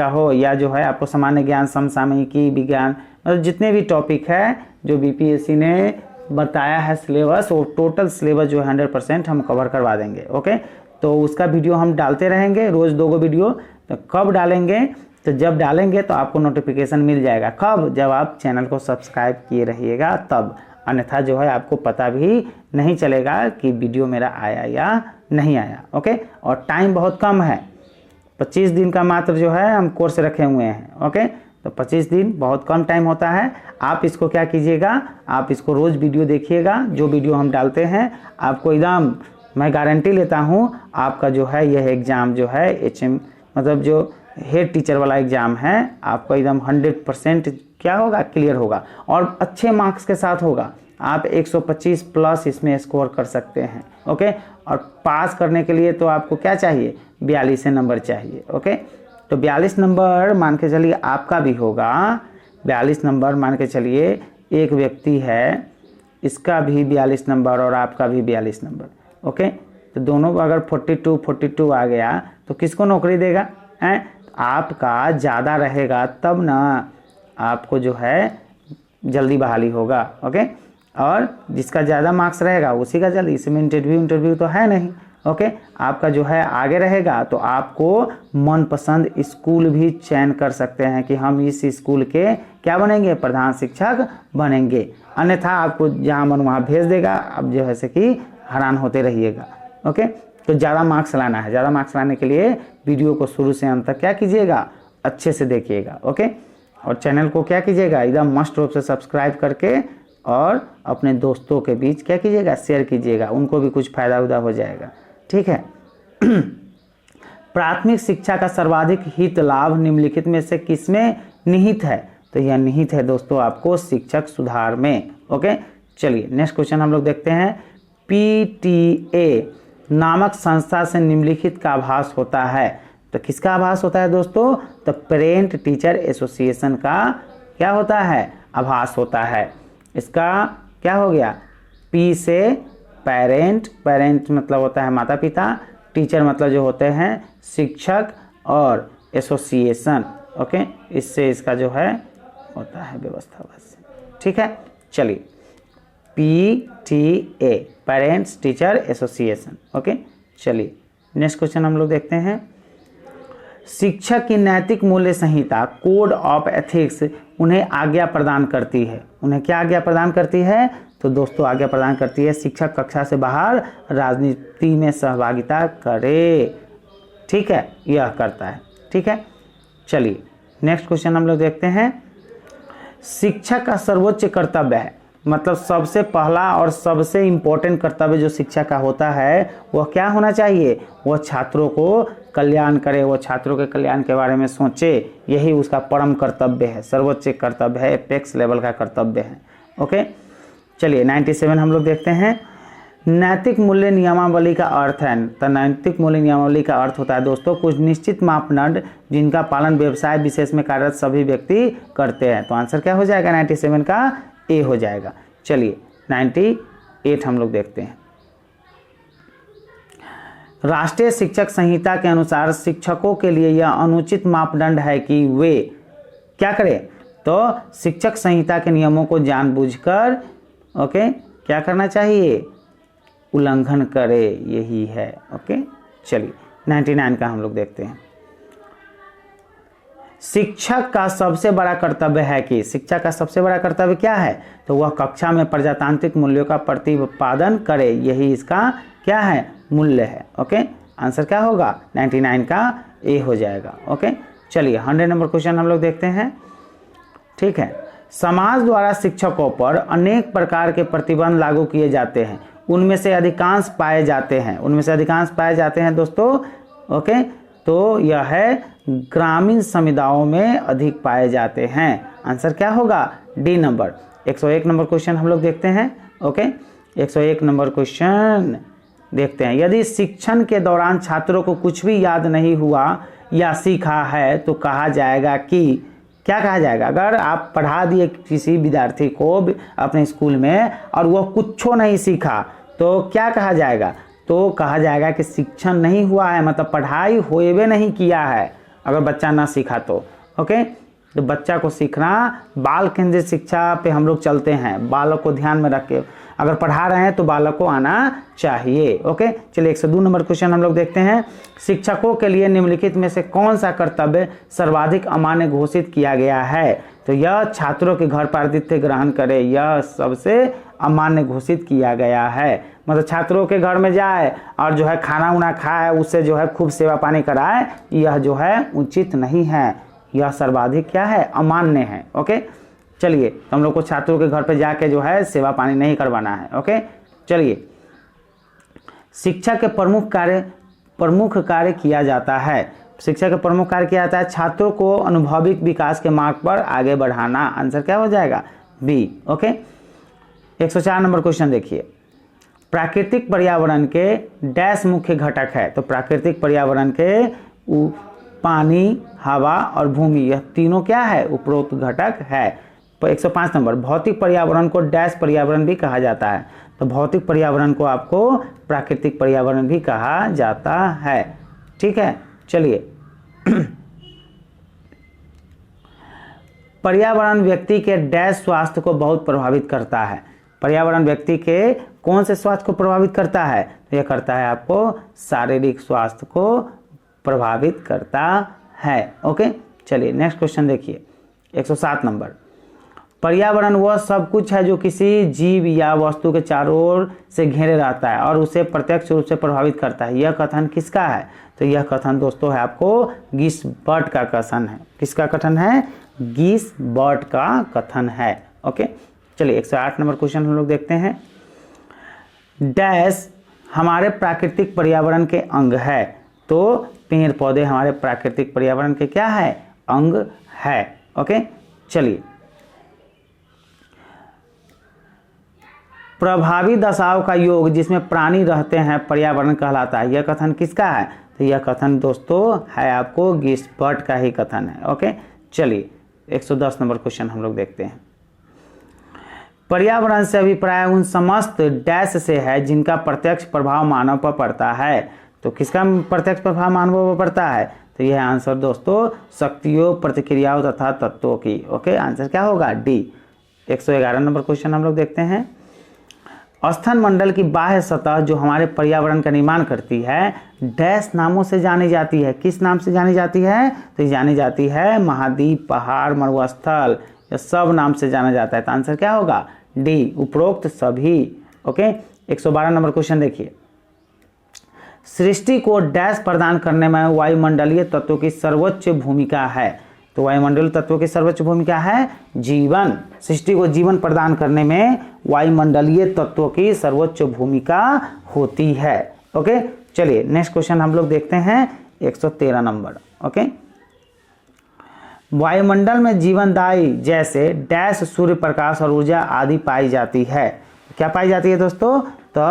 हो या जो है आपको सामान्य ज्ञान, समसामयिकी, विज्ञान, मतलब जितने भी टॉपिक है जो बीपीएससी ने बताया है सिलेबस, वो टोटल सिलेबस जो है 100% हम कवर करवा देंगे। ओके, तो उसका वीडियो हम डालते रहेंगे रोज़ 2 गो वीडियो। तो कब डालेंगे? तो जब डालेंगे तो आपको नोटिफिकेशन मिल जाएगा। कब? जब आप चैनल को सब्सक्राइब किए रहिएगा तब, अन्यथा जो है आपको पता भी नहीं चलेगा कि वीडियो मेरा आया या नहीं आया। ओके, और टाइम बहुत कम है, 25 दिन का मात्र जो है हम कोर्स रखे हुए हैं। ओके, तो 25 दिन बहुत कम टाइम होता है। आप इसको क्या कीजिएगा, आप इसको रोज़ वीडियो देखिएगा। जो वीडियो हम डालते हैं आपको एकदम मैं गारंटी लेता हूँ आपका जो है यह एग्ज़ाम जो है HM मतलब जो हेड टीचर वाला एग्ज़ाम है आपको एकदम 100% क्या होगा, क्लियर होगा और अच्छे मार्क्स के साथ होगा। आप 125 प्लस इसमें स्कोर कर सकते हैं। ओके, और पास करने के लिए तो आपको क्या चाहिए, 42 नंबर चाहिए। ओके, तो 42 नंबर मान के चलिए आपका भी होगा। 42 नंबर मान के चलिए एक व्यक्ति है, इसका भी 42 नंबर और आपका भी 42 नंबर। ओके, तो दोनों अगर 42 आ गया तो किसको नौकरी देगा? आपका ज़्यादा रहेगा तब ना आपको जो है जल्दी बहाली होगा। ओके, और जिसका ज़्यादा मार्क्स रहेगा उसी का जल्दी, इसमें इंटरव्यू तो है नहीं। ओके, आपका जो है आगे रहेगा तो आपको मनपसंद स्कूल भी चयन कर सकते हैं कि हम इस स्कूल के क्या बनेंगे, प्रधान शिक्षक बनेंगे। अन्यथा आपको जहाँ मन वहाँ भेज देगा। अब जो है से कि हैरान होते रहिएगा। ओके, तो ज़्यादा मार्क्स लाना है। ज़्यादा मार्क्स लाने के लिए वीडियो को शुरू से अंत तक क्या कीजिएगा, अच्छे से देखिएगा। ओके, और चैनल को क्या कीजिएगा, एकदम मस्ट रूप से सब्सक्राइब करके और अपने दोस्तों के बीच क्या कीजिएगा, शेयर कीजिएगा, उनको भी कुछ फ़ायदा उदा हो जाएगा। ठीक है। प्राथमिक शिक्षा का सर्वाधिक हित लाभ निम्नलिखित में से किसमें निहित है? तो यह निहित है दोस्तों आपको शिक्षक सुधार में। ओके, चलिए नेक्स्ट क्वेश्चन हम लोग देखते हैं। पीटीए नामक संस्था से निम्नलिखित का आभास होता है। तो किसका आभास होता है दोस्तों? तो पेरेंट टीचर एसोसिएशन का क्या होता है, आभास होता है। इसका क्या हो गया, पी से पेरेंट, पेरेंट मतलब होता है माता पिता, टीचर मतलब जो होते हैं शिक्षक, और एसोसिएशन ओके, इससे इसका जो है होता है व्यवस्था बस। ठीक है, चलिए PTA parents teacher association. Okay, चलिए नेक्स्ट क्वेश्चन हम लोग देखते हैं। शिक्षक की नैतिक मूल्य संहिता कोड ऑफ एथिक्स उन्हें आज्ञा प्रदान करती है। उन्हें क्या आज्ञा प्रदान करती है? तो दोस्तों आज्ञा प्रदान करती है शिक्षक कक्षा से बाहर राजनीति में सहभागिता करे। ठीक है, यह करता है। ठीक है, चलिए नेक्स्ट क्वेश्चन हम लोग देखते हैं। शिक्षक का सर्वोच्च कर्तव्य है, मतलब सबसे पहला और सबसे इम्पोर्टेंट कर्तव्य जो शिक्षक का होता है वह क्या होना चाहिए? वह छात्रों को कल्याण करे, वह छात्रों के कल्याण के बारे में सोचे, यही उसका परम कर्तव्य है, सर्वोच्च कर्तव्य है, एपेक्स लेवल का कर्तव्य है। ओके, चलिए 97 हम लोग देखते हैं। नैतिक मूल्य नियमावली का अर्थ है। तो नैतिक मूल्य नियमावली का अर्थ होता है दोस्तों कुछ निश्चित मापदंड जिनका पालन व्यवसाय विशेष में कार्यरत सभी व्यक्ति करते हैं। तो आंसर क्या हो जाएगा 97 का? ए हो जाएगा। चलिए 98 हम लोग देखते हैं। राष्ट्रीय शिक्षक संहिता के अनुसार शिक्षकों के लिए यह अनुचित मापदंड है कि वे क्या करें? तो शिक्षक संहिता के नियमों को जानबूझकर ओके क्या करना चाहिए? उल्लंघन करे, यही है। ओके, चलिए 99 का हम लोग देखते हैं। शिक्षक का सबसे बड़ा कर्तव्य है कि शिक्षक का सबसे बड़ा कर्तव्य क्या है? तो वह कक्षा में प्रजातांत्रिक मूल्यों का प्रतिपादन करे, यही इसका क्या है? मूल्य है। ओके, आंसर क्या होगा? 99 का ए हो जाएगा। ओके, चलिए 100 नंबर क्वेश्चन हम लोग देखते हैं। ठीक है, समाज द्वारा शिक्षकों पर अनेक प्रकार के प्रतिबंध लागू किए जाते हैं, उनमें से अधिकांश पाए जाते हैं दोस्तों। ओके, तो यह है ग्रामीण समुदायों में अधिक पाए जाते हैं। आंसर क्या होगा? D number. 101 नंबर क्वेश्चन हम लोग देखते हैं। ओके, 101 नंबर क्वेश्चन देखते हैं। यदि शिक्षण के दौरान छात्रों को कुछ भी याद नहीं हुआ या सीखा है तो कहा जाएगा कि क्या कहा जाएगा? अगर आप पढ़ा दिए किसी विद्यार्थी को अपने स्कूल में और वह कुछ नहीं सीखा तो क्या कहा जाएगा? तो कहा जाएगा कि शिक्षण नहीं हुआ है, मतलब पढ़ाई होए नहीं किया है अगर बच्चा ना सीखा तो। ओके, तो बच्चा को सीखना, बाल केंद्रित शिक्षा पे हम लोग चलते हैं, बालक को ध्यान में रख के अगर पढ़ा रहे हैं तो बालक को आना चाहिए। ओके, चलिए 102 नंबर क्वेश्चन हम लोग देखते हैं। शिक्षकों के लिए निम्नलिखित में से कौन सा कर्तव्य सर्वाधिक अमान्य घोषित किया गया है? तो यह छात्रों के घर पर आतिथ्य ग्रहण करे, यह सबसे अमान्य घोषित किया गया है। मतलब छात्रों के घर में जाए और जो है खाना उना खाए, उससे जो है खूब सेवा पानी कराए, यह जो है उचित नहीं है, यह सर्वाधिक क्या है? अमान्य है। ओके, चलिए तो हम लोग को छात्रों के घर पे जाके जो है सेवा पानी नहीं करवाना है। ओके, चलिए शिक्षा के प्रमुख कार्य किया जाता है। शिक्षा का प्रमुख कार्य किया जाता है छात्रों को अनुभविक विकास के मार्ग पर आगे बढ़ाना। आंसर क्या हो जाएगा? बी। ओके, 104 नंबर क्वेश्चन देखिए। प्राकृतिक पर्यावरण के डैश मुख्य घटक है? तो प्राकृतिक पर्यावरण के पानी, हवा और भूमि, यह तीनों क्या है? उपरोक्त घटक है। 105 नंबर, भौतिक पर्यावरण को डैश पर्यावरण भी कहा जाता है? तो भौतिक पर्यावरण को आपको प्राकृतिक पर्यावरण भी कहा जाता है। ठीक है, चलिए पर्यावरण व्यक्ति के डैश स्वास्थ्य को बहुत प्रभावित करता है। पर्यावरण व्यक्ति के कौन से स्वास्थ्य को प्रभावित करता है? तो यह करता है आपको शारीरिक स्वास्थ्य को प्रभावित करता है। ओके, चलिए नेक्स्ट क्वेश्चन देखिए 107 नंबर। पर्यावरण वह सब कुछ है जो किसी जीव या वस्तु के चारों ओर से घेरे रहता है और उसे प्रत्यक्ष रूप से प्रभावित करता है। यह कथन किसका है? तो यह कथन दोस्तों है आपको गिल्बर्ट का कथन है। किसका कथन है? गिसबर्ट का कथन है। ओके, चलिए 108 नंबर क्वेश्चन हम लोग देखते हैं। डैश हमारे प्राकृतिक पर्यावरण के अंग है। तो पेड़ पौधे हमारे प्राकृतिक पर्यावरण के क्या है, अंग है। ओके, चलिए प्रभावी दशाओं का योग जिसमें प्राणी रहते हैं पर्यावरण कहलाता है, यह कथन किसका है? तो यह कथन दोस्तों है आपको गिसबर्ट का ही कथन है। ओके, चलिए 110 नंबर क्वेश्चन हम लोग देखते हैं। पर्यावरण से अभिप्राय उन समस्त डैश से है जिनका प्रत्यक्ष प्रभाव मानव पर पड़ता है। तो किसका प्रत्यक्ष प्रभाव मानव पर पड़ता है? तो यह आंसर दोस्तों शक्तियों, प्रतिक्रियाओं तथा तत्वों की। ओके, आंसर क्या होगा? डी। 111 नंबर क्वेश्चन हम लोग देखते हैं। स्तन मंडल की बाह्य सतह जो हमारे पर्यावरण का निर्माण करती है डैश नामों से जानी जाती है। किस नाम से जानी जाती है? तो ये जानी जाती है महाद्वीप, पहाड़, मरुस्थल, यह सब नाम से जाना जाता है। तो आंसर क्या होगा? डी, उपरोक्त सभी। ओके, 112 नंबर क्वेश्चन देखिए। सृष्टि को डैश प्रदान करने में वायुमंडलीय तत्वों की सर्वोच्च भूमिका है। तो वायुमंडलीय तत्वों की सर्वोच्च भूमिका है जीवन। सृष्टि को जीवन प्रदान करने में वायुमंडलीय तत्वों की सर्वोच्च भूमिका होती है। ओके, चलिए नेक्स्ट क्वेश्चन हम लोग देखते हैं 113 नंबर। ओके, वायुमंडल में जीवनदायी जैसे डैश सूर्य प्रकाश और ऊर्जा आदि पाई जाती है। क्या पाई जाती है दोस्तों? तो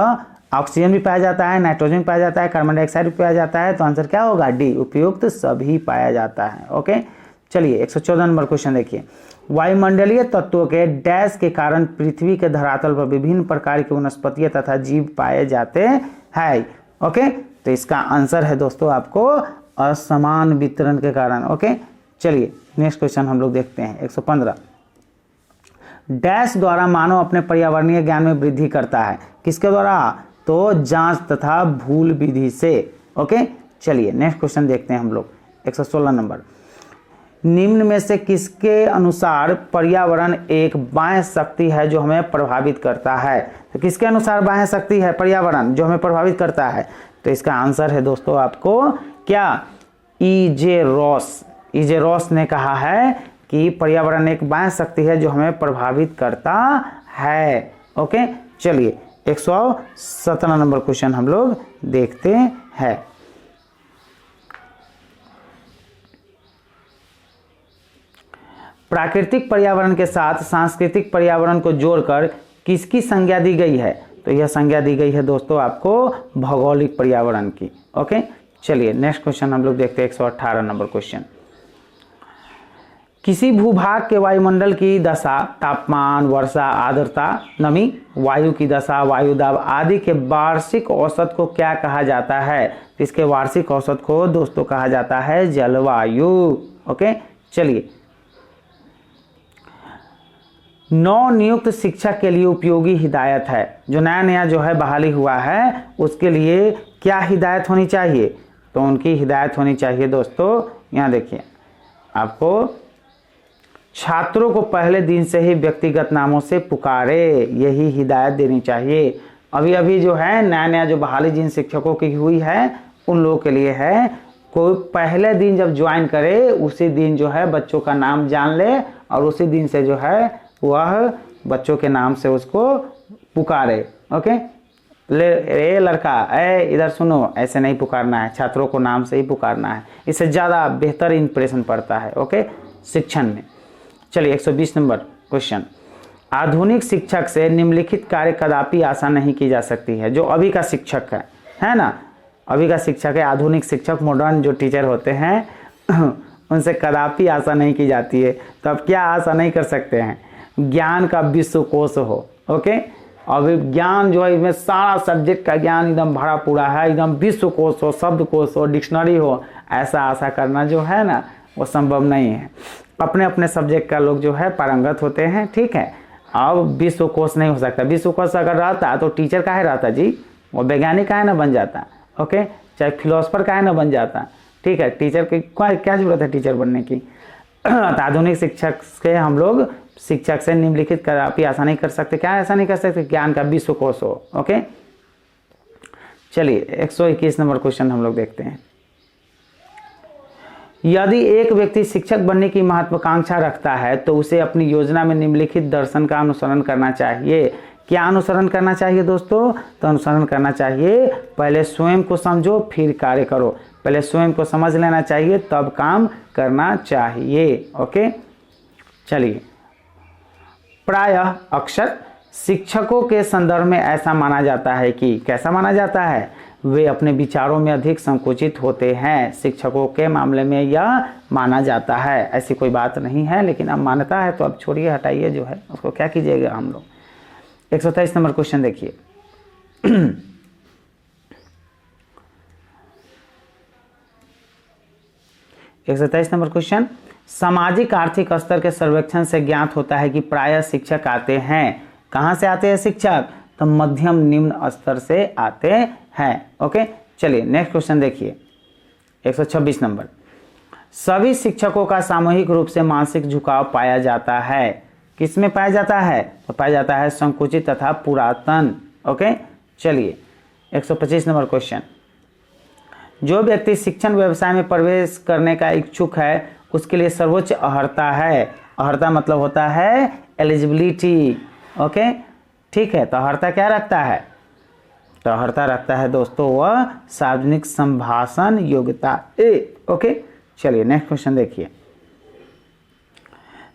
ऑक्सीजन भी पाया जाता है, नाइट्रोजन भी पाया जाता है, कार्बन डाइऑक्साइड भी पाया जाता है। तो आंसर क्या होगा? डी, उपयुक्त सभी पाया जाता है। ओके, चलिए 114 नंबर क्वेश्चन देखिए। वायुमंडलीय तत्वों के डैश के कारण पृथ्वी के धरातल पर विभिन्न प्रकार की वनस्पतियां तथा जीव पाए जाते हैं। ओके, तो इसका आंसर है दोस्तों आपको असमान वितरण के कारण। ओके, चलिए नेक्स्ट क्वेश्चन हम लोग देखते हैं 115। डैश द्वारा मानव अपने पर्यावरणीय ज्ञान में वृद्धि करता है। किसके द्वारा? तो जांच तथा भूल विधि से। ओके, चलिए नेक्स्ट क्वेश्चन देखते हैं हम लोग 116 नंबर। निम्न में से किसके अनुसार पर्यावरण एक बाह्य शक्ति है जो हमें प्रभावित करता है? तो किसके अनुसार बाह्य शक्ति है पर्यावरण जो हमें प्रभावित करता है? तो इसका आंसर है दोस्तों आपको क्या? E.J. रॉस। E.J. रॉस ने कहा है कि पर्यावरण एक बाह्य शक्ति है जो हमें प्रभावित करता है। ओके, चलिए 117 नंबर क्वेश्चन हम लोग देखते हैं। प्राकृतिक पर्यावरण के साथ सांस्कृतिक पर्यावरण को जोड़कर किसकी संज्ञा दी गई है? तो यह संज्ञा दी गई है दोस्तों आपको भौगोलिक पर्यावरण की। ओके, चलिए नेक्स्ट क्वेश्चन हम लोग देखते हैं 118 नंबर क्वेश्चन। किसी भूभाग के वायुमंडल की दशा, तापमान, वर्षा, आर्द्रता, नमी, वायु की दशा, वायु दाब आदि के वार्षिक औसत को क्या कहा जाता है? तो इसके वार्षिक औसत को दोस्तों कहा जाता है जलवायु। ओके, चलिए नव नियुक्त शिक्षक के लिए उपयोगी हिदायत है। जो नया नया जो है बहाली हुआ है उसके लिए क्या हिदायत होनी चाहिए? तो उनकी हिदायत होनी चाहिए दोस्तों, यहाँ देखिए आपको छात्रों को पहले दिन से ही व्यक्तिगत नामों से पुकारे, यही हिदायत देनी चाहिए। अभी अभी जो है नया नया जो बहाली जिन शिक्षकों की हुई है उन लोगों के लिए है, कोई पहले दिन जब ज्वाइन करे उसी दिन जो है बच्चों का नाम जान ले और उसी दिन से जो है वह बच्चों के नाम से उसको पुकारे। ओके, ले ए लड़का, ए इधर सुनो, ऐसे नहीं पुकारना है, छात्रों को नाम से ही पुकारना है। इससे ज़्यादा बेहतर इंप्रेशन पड़ता है ओके शिक्षण में। चलिए 120 नंबर क्वेश्चन। आधुनिक शिक्षक से निम्नलिखित कार्य कदापि आशा नहीं की जा सकती है। जो अभी का शिक्षक है ना, अभी का शिक्षक है, आधुनिक शिक्षक, मॉडर्न जो टीचर होते हैं उनसे कदापि आशा नहीं की जाती है। तो अब क्या आशा नहीं कर सकते हैं? ज्ञान का विश्वकोश हो। ओके, अब ज्ञान जो है इसमें सारा सब्जेक्ट का ज्ञान एकदम भरा पूरा है, एकदम विश्वकोश हो, शब्दकोश हो, डिक्शनरी हो, ऐसा आशा करना जो है ना वो संभव नहीं है। अपने अपने सब्जेक्ट का लोग जो है पारंगत होते हैं, ठीक है। अब विश्वकोश नहीं हो सकता। विश्वकोश अगर रहता तो टीचर काहे रहता जी, वो वैज्ञानिक काहे ना बन जाता। ओके, चाहे फिलोसफर काहे ना बन जाता, ठीक है। टीचर की क्या जरूरत है टीचर बनने की। आधुनिक शिक्षक से हम लोग शिक्षक से निम्नलिखित कदापि आशा नहीं कर सकते। क्या ऐसा नहीं कर सकते? ज्ञान का विश्वकोश हो। ओके, चलिए 121 नंबर क्वेश्चन हम लोग देखते हैं। यदि एक व्यक्ति शिक्षक बनने की महत्वाकांक्षा रखता है तो उसे अपनी योजना में निम्नलिखित दर्शन का अनुसरण करना चाहिए। क्या अनुसरण करना चाहिए दोस्तों? तो अनुसरण करना चाहिए, पहले स्वयं को समझो फिर कार्य करो। पहले स्वयं को समझ लेना चाहिए तब काम करना चाहिए। ओके, चलिए। प्रायः अक्सर शिक्षकों के संदर्भ में ऐसा माना जाता है कि, कैसा माना जाता है? वे अपने विचारों में अधिक संकुचित होते हैं। शिक्षकों के मामले में यह माना जाता है, ऐसी कोई बात नहीं है, लेकिन अब मान्यता है तो अब छोड़िए, हटाइए, जो है उसको क्या कीजिएगा हम लोग। 123 नंबर क्वेश्चन देखिए। 123 नंबर क्वेश्चन, सामाजिक आर्थिक स्तर के सर्वेक्षण से ज्ञात होता है कि प्रायः शिक्षक आते हैं, कहाँ से आते हैं शिक्षक? तो मध्यम निम्न स्तर से आते हैं। ओके, चलिए नेक्स्ट क्वेश्चन देखिए। 126 नंबर, सभी शिक्षकों का सामूहिक रूप से मानसिक झुकाव पाया जाता है। किसमें पाया जाता है? तो पाया जाता है संकुचित तथा पुरातन। ओके, चलिए 125 नंबर क्वेश्चन, जो व्यक्ति शिक्षण व्यवसाय में प्रवेश करने का इच्छुक है उसके लिए सर्वोच्च अर्हता है। अर्हता मतलब होता है एलिजिबिलिटी। ओके, ठीक है, तो अर्हता क्या रखता है? तो अर्हता रखता है दोस्तों वह सार्वजनिक संभाषण योग्यता ए। ओके, चलिए नेक्स्ट क्वेश्चन देखिए।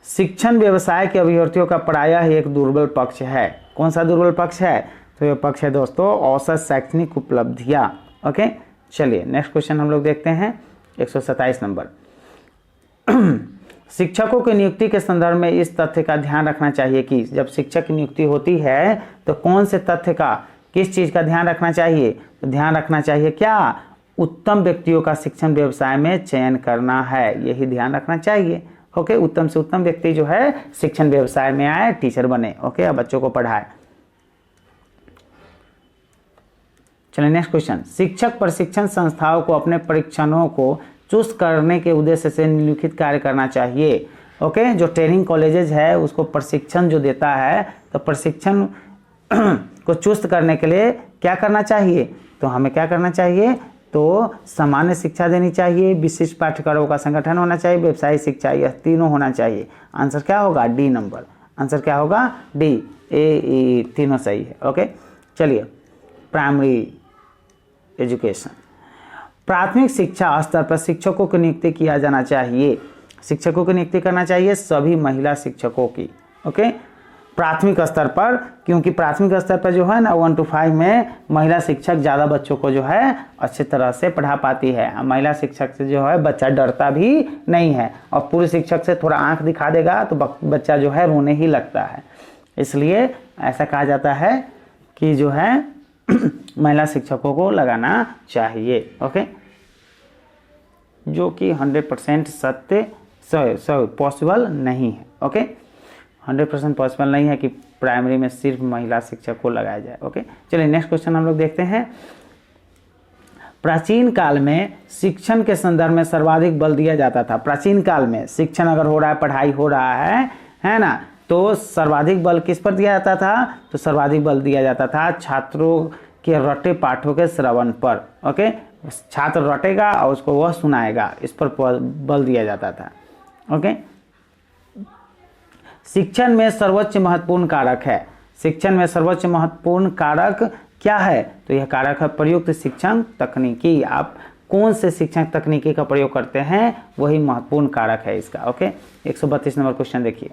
शिक्षण व्यवसाय के अभ्यर्थियों का प्रायः एक दुर्बल पक्ष है। कौन सा दुर्बल पक्ष है? तो यह पक्ष है दोस्तों औसत शैक्षणिक उपलब्धियां। ओके, चलिए नेक्स्ट क्वेश्चन हम लोग देखते हैं। 127 नंबर, शिक्षकों की नियुक्ति के संदर्भ में इस तथ्य का ध्यान रखना चाहिए कि जब शिक्षक की नियुक्ति होती है तो कौन से तथ्य का, किस चीज का ध्यान रखना चाहिए? तो ध्यान रखना चाहिए क्या? उत्तम व्यक्तियों का शिक्षण व्यवसाय में चयन करना है, यही ध्यान रखना चाहिए। ओके, उत्तम से उत्तम व्यक्ति जो है शिक्षण व्यवसाय में आए, टीचर बने। ओके, अब बच्चों को पढ़ाए। चलिए नेक्स्ट क्वेश्चन, शिक्षक प्रशिक्षण संस्थाओं को अपने परीक्षणों को चुस्त करने के उद्देश्य से निम्नलिखित कार्य करना चाहिए। ओके, जो ट्रेनिंग कॉलेजेस है उसको प्रशिक्षण जो देता है, तो प्रशिक्षण को चुस्त करने के लिए क्या करना चाहिए? तो हमें क्या करना चाहिए? तो सामान्य शिक्षा देनी चाहिए, विशिष्ट पाठ्यक्रमों का संगठन होना चाहिए, व्यवसायिक शिक्षा, यह तीनों होना चाहिए। आंसर क्या होगा? D number. आंसर क्या होगा? डी। ए तीनों सही है। ओके, चलिए प्राइमरी एजुकेशन, प्राथमिक शिक्षा स्तर पर शिक्षकों की नियुक्ति किया जाना चाहिए। शिक्षकों की नियुक्ति करना चाहिए सभी महिला शिक्षकों की। ओके, प्राथमिक स्तर पर, क्योंकि प्राथमिक स्तर पर जो है ना 1 to 5 में महिला शिक्षक ज़्यादा बच्चों को जो है अच्छी तरह से पढ़ा पाती है। महिला शिक्षक से जो है बच्चा डरता भी नहीं है, और पुरुष शिक्षक से थोड़ा आंख दिखा देगा तो बच्चा जो है रोने ही लगता है। इसलिए ऐसा कहा जाता है कि जो है महिला शिक्षकों को लगाना चाहिए। ओके, जो कि 100% सत्य पॉसिबल नहीं है। ओके, 100% पॉसिबल नहीं है कि प्राइमरी में सिर्फ महिला शिक्षक को लगाया जाए। ओके, चलिए नेक्स्ट क्वेश्चन हम लोग देखते हैं। प्राचीन काल में शिक्षण के संदर्भ में सर्वाधिक बल दिया जाता था। प्राचीन काल में शिक्षण अगर हो रहा है, पढ़ाई हो रहा है ना, तो सर्वाधिक बल किस पर दिया जाता था? तो सर्वाधिक बल दिया जाता था छात्रों के रटे पाठों के श्रवण पर। ओके, छात्र रटेगा और उसको वह सुनाएगा, इस पर बल दिया जाता था। ओके, शिक्षण में सर्वोच्च महत्वपूर्ण कारक है। शिक्षण में सर्वोच्च महत्वपूर्ण कारक क्या है? तो यह कारक है प्रयुक्त शिक्षण तकनीकी। आप कौन से शिक्षण तकनीकी का प्रयोग करते हैं, वही महत्वपूर्ण कारक है इसका। ओके, 132 नंबर क्वेश्चन देखिए।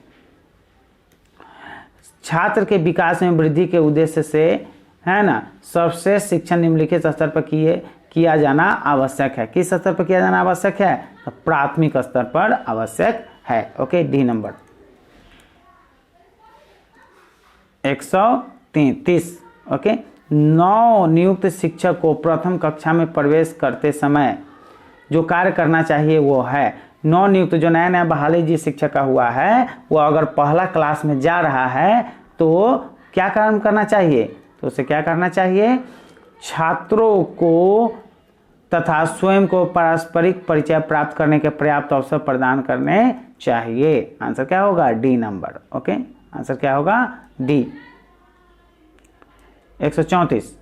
छात्र के विकास में वृद्धि के उद्देश्य से है ना सर्वश्रेष्ठ शिक्षण निम्नलिखित स्तर पर किया जाना आवश्यक है। किस स्तर पर किया जाना आवश्यक है? तो प्राथमिक स्तर पर आवश्यक है। Okay, D number. 133। ओके, नव नियुक्त शिक्षक को प्रथम कक्षा में प्रवेश करते समय जो कार्य करना चाहिए वो है, नव नियुक्त जो नया नया बहाली जी शिक्षक का हुआ है, वो अगर पहला क्लास में जा रहा है तो क्या काम करना चाहिए? तो उसे क्या करना चाहिए? छात्रों को तथा स्वयं को पारस्परिक परिचय प्राप्त करने के पर्याप्त अवसर प्रदान करने चाहिए। आंसर क्या होगा? D number. ओके, आंसर क्या होगा? डी। 134।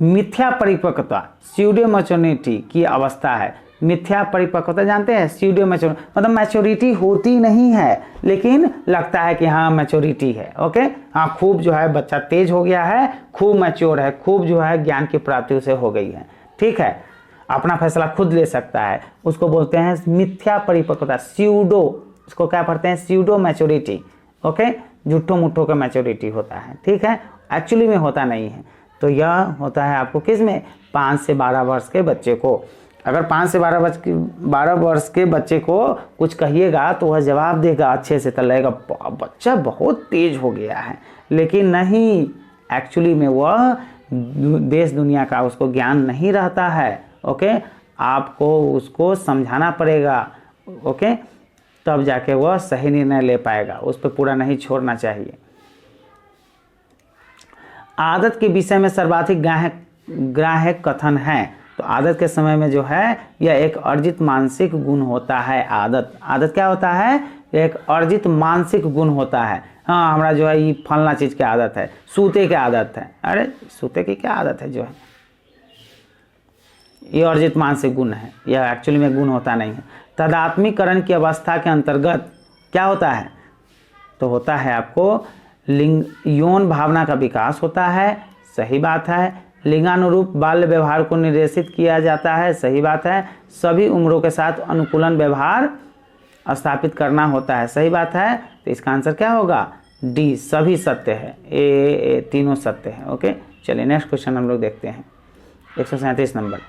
मिथ्या परिपक्वता स्यूडो मैच्योरिटी की अवस्था है। मिथ्या परिपक्वता जानते हैं, स्यूडो मैच्योरिटी मतलब मैच्योरिटी होती नहीं है लेकिन लगता है कि हाँ मैच्योरिटी है। ओके, हाँ खूब जो है बच्चा तेज हो गया है, खूब मैच्योर है, खूब जो है ज्ञान की प्राप्ति उसे हो गई है, ठीक है, अपना फैसला खुद ले सकता है, उसको बोलते हैं मिथ्या परिपक्वता, स्यूडो, इसको क्या पढ़ते हैं, स्यूडो मैच्योरिटी। ओके, झूठो मुठ्ठो का मैच्योरिटी होता है, ठीक है, एक्चुअली में होता नहीं है। तो यह होता है आपको किस में, 5 से 12 वर्ष के बच्चे को। अगर 5 से 12 वर्ष के बच्चे को कुछ कहिएगा तो वह जवाब देगा अच्छे से, तो लगेगा बच्चा बहुत तेज हो गया है, लेकिन नहीं, एक्चुअली में वह देश दुनिया का उसको ज्ञान नहीं रहता है। ओके, आपको उसको समझाना पड़ेगा, ओके, तब जाके वह सही निर्णय ले पाएगा, उस पर पूरा नहीं छोड़ना चाहिए। आदत के विषय में सर्वाधिक ग्राह्य कथन है। तो आदत के समय में जो है यह एक अर्जित मानसिक गुण होता है। आदत क्या होता है, एक अर्जित मानसिक गुण होता है। हाँ, हमारा जो है ये फलना चीज की आदत है, सूते की आदत है, अरे सूते की क्या आदत है, जो है ये अर्जित मानसिक गुण है, यह एक्चुअली में गुण होता नहीं है। तदात्मीकरण की अवस्था के अंतर्गत क्या होता है, तो होता है आपको लिंग यौन भावना का विकास होता है, सही बात है। लिंगानुरूप बाल्य व्यवहार को निर्देशित किया जाता है, सही बात है। सभी उम्रों के साथ अनुकूलन व्यवहार स्थापित करना होता है, सही बात है। तो इसका आंसर क्या होगा, डी, सभी सत्य है, ए तीनों सत्य है। ओके, चलिए नेक्स्ट क्वेश्चन हम लोग देखते हैं, 137 नंबर।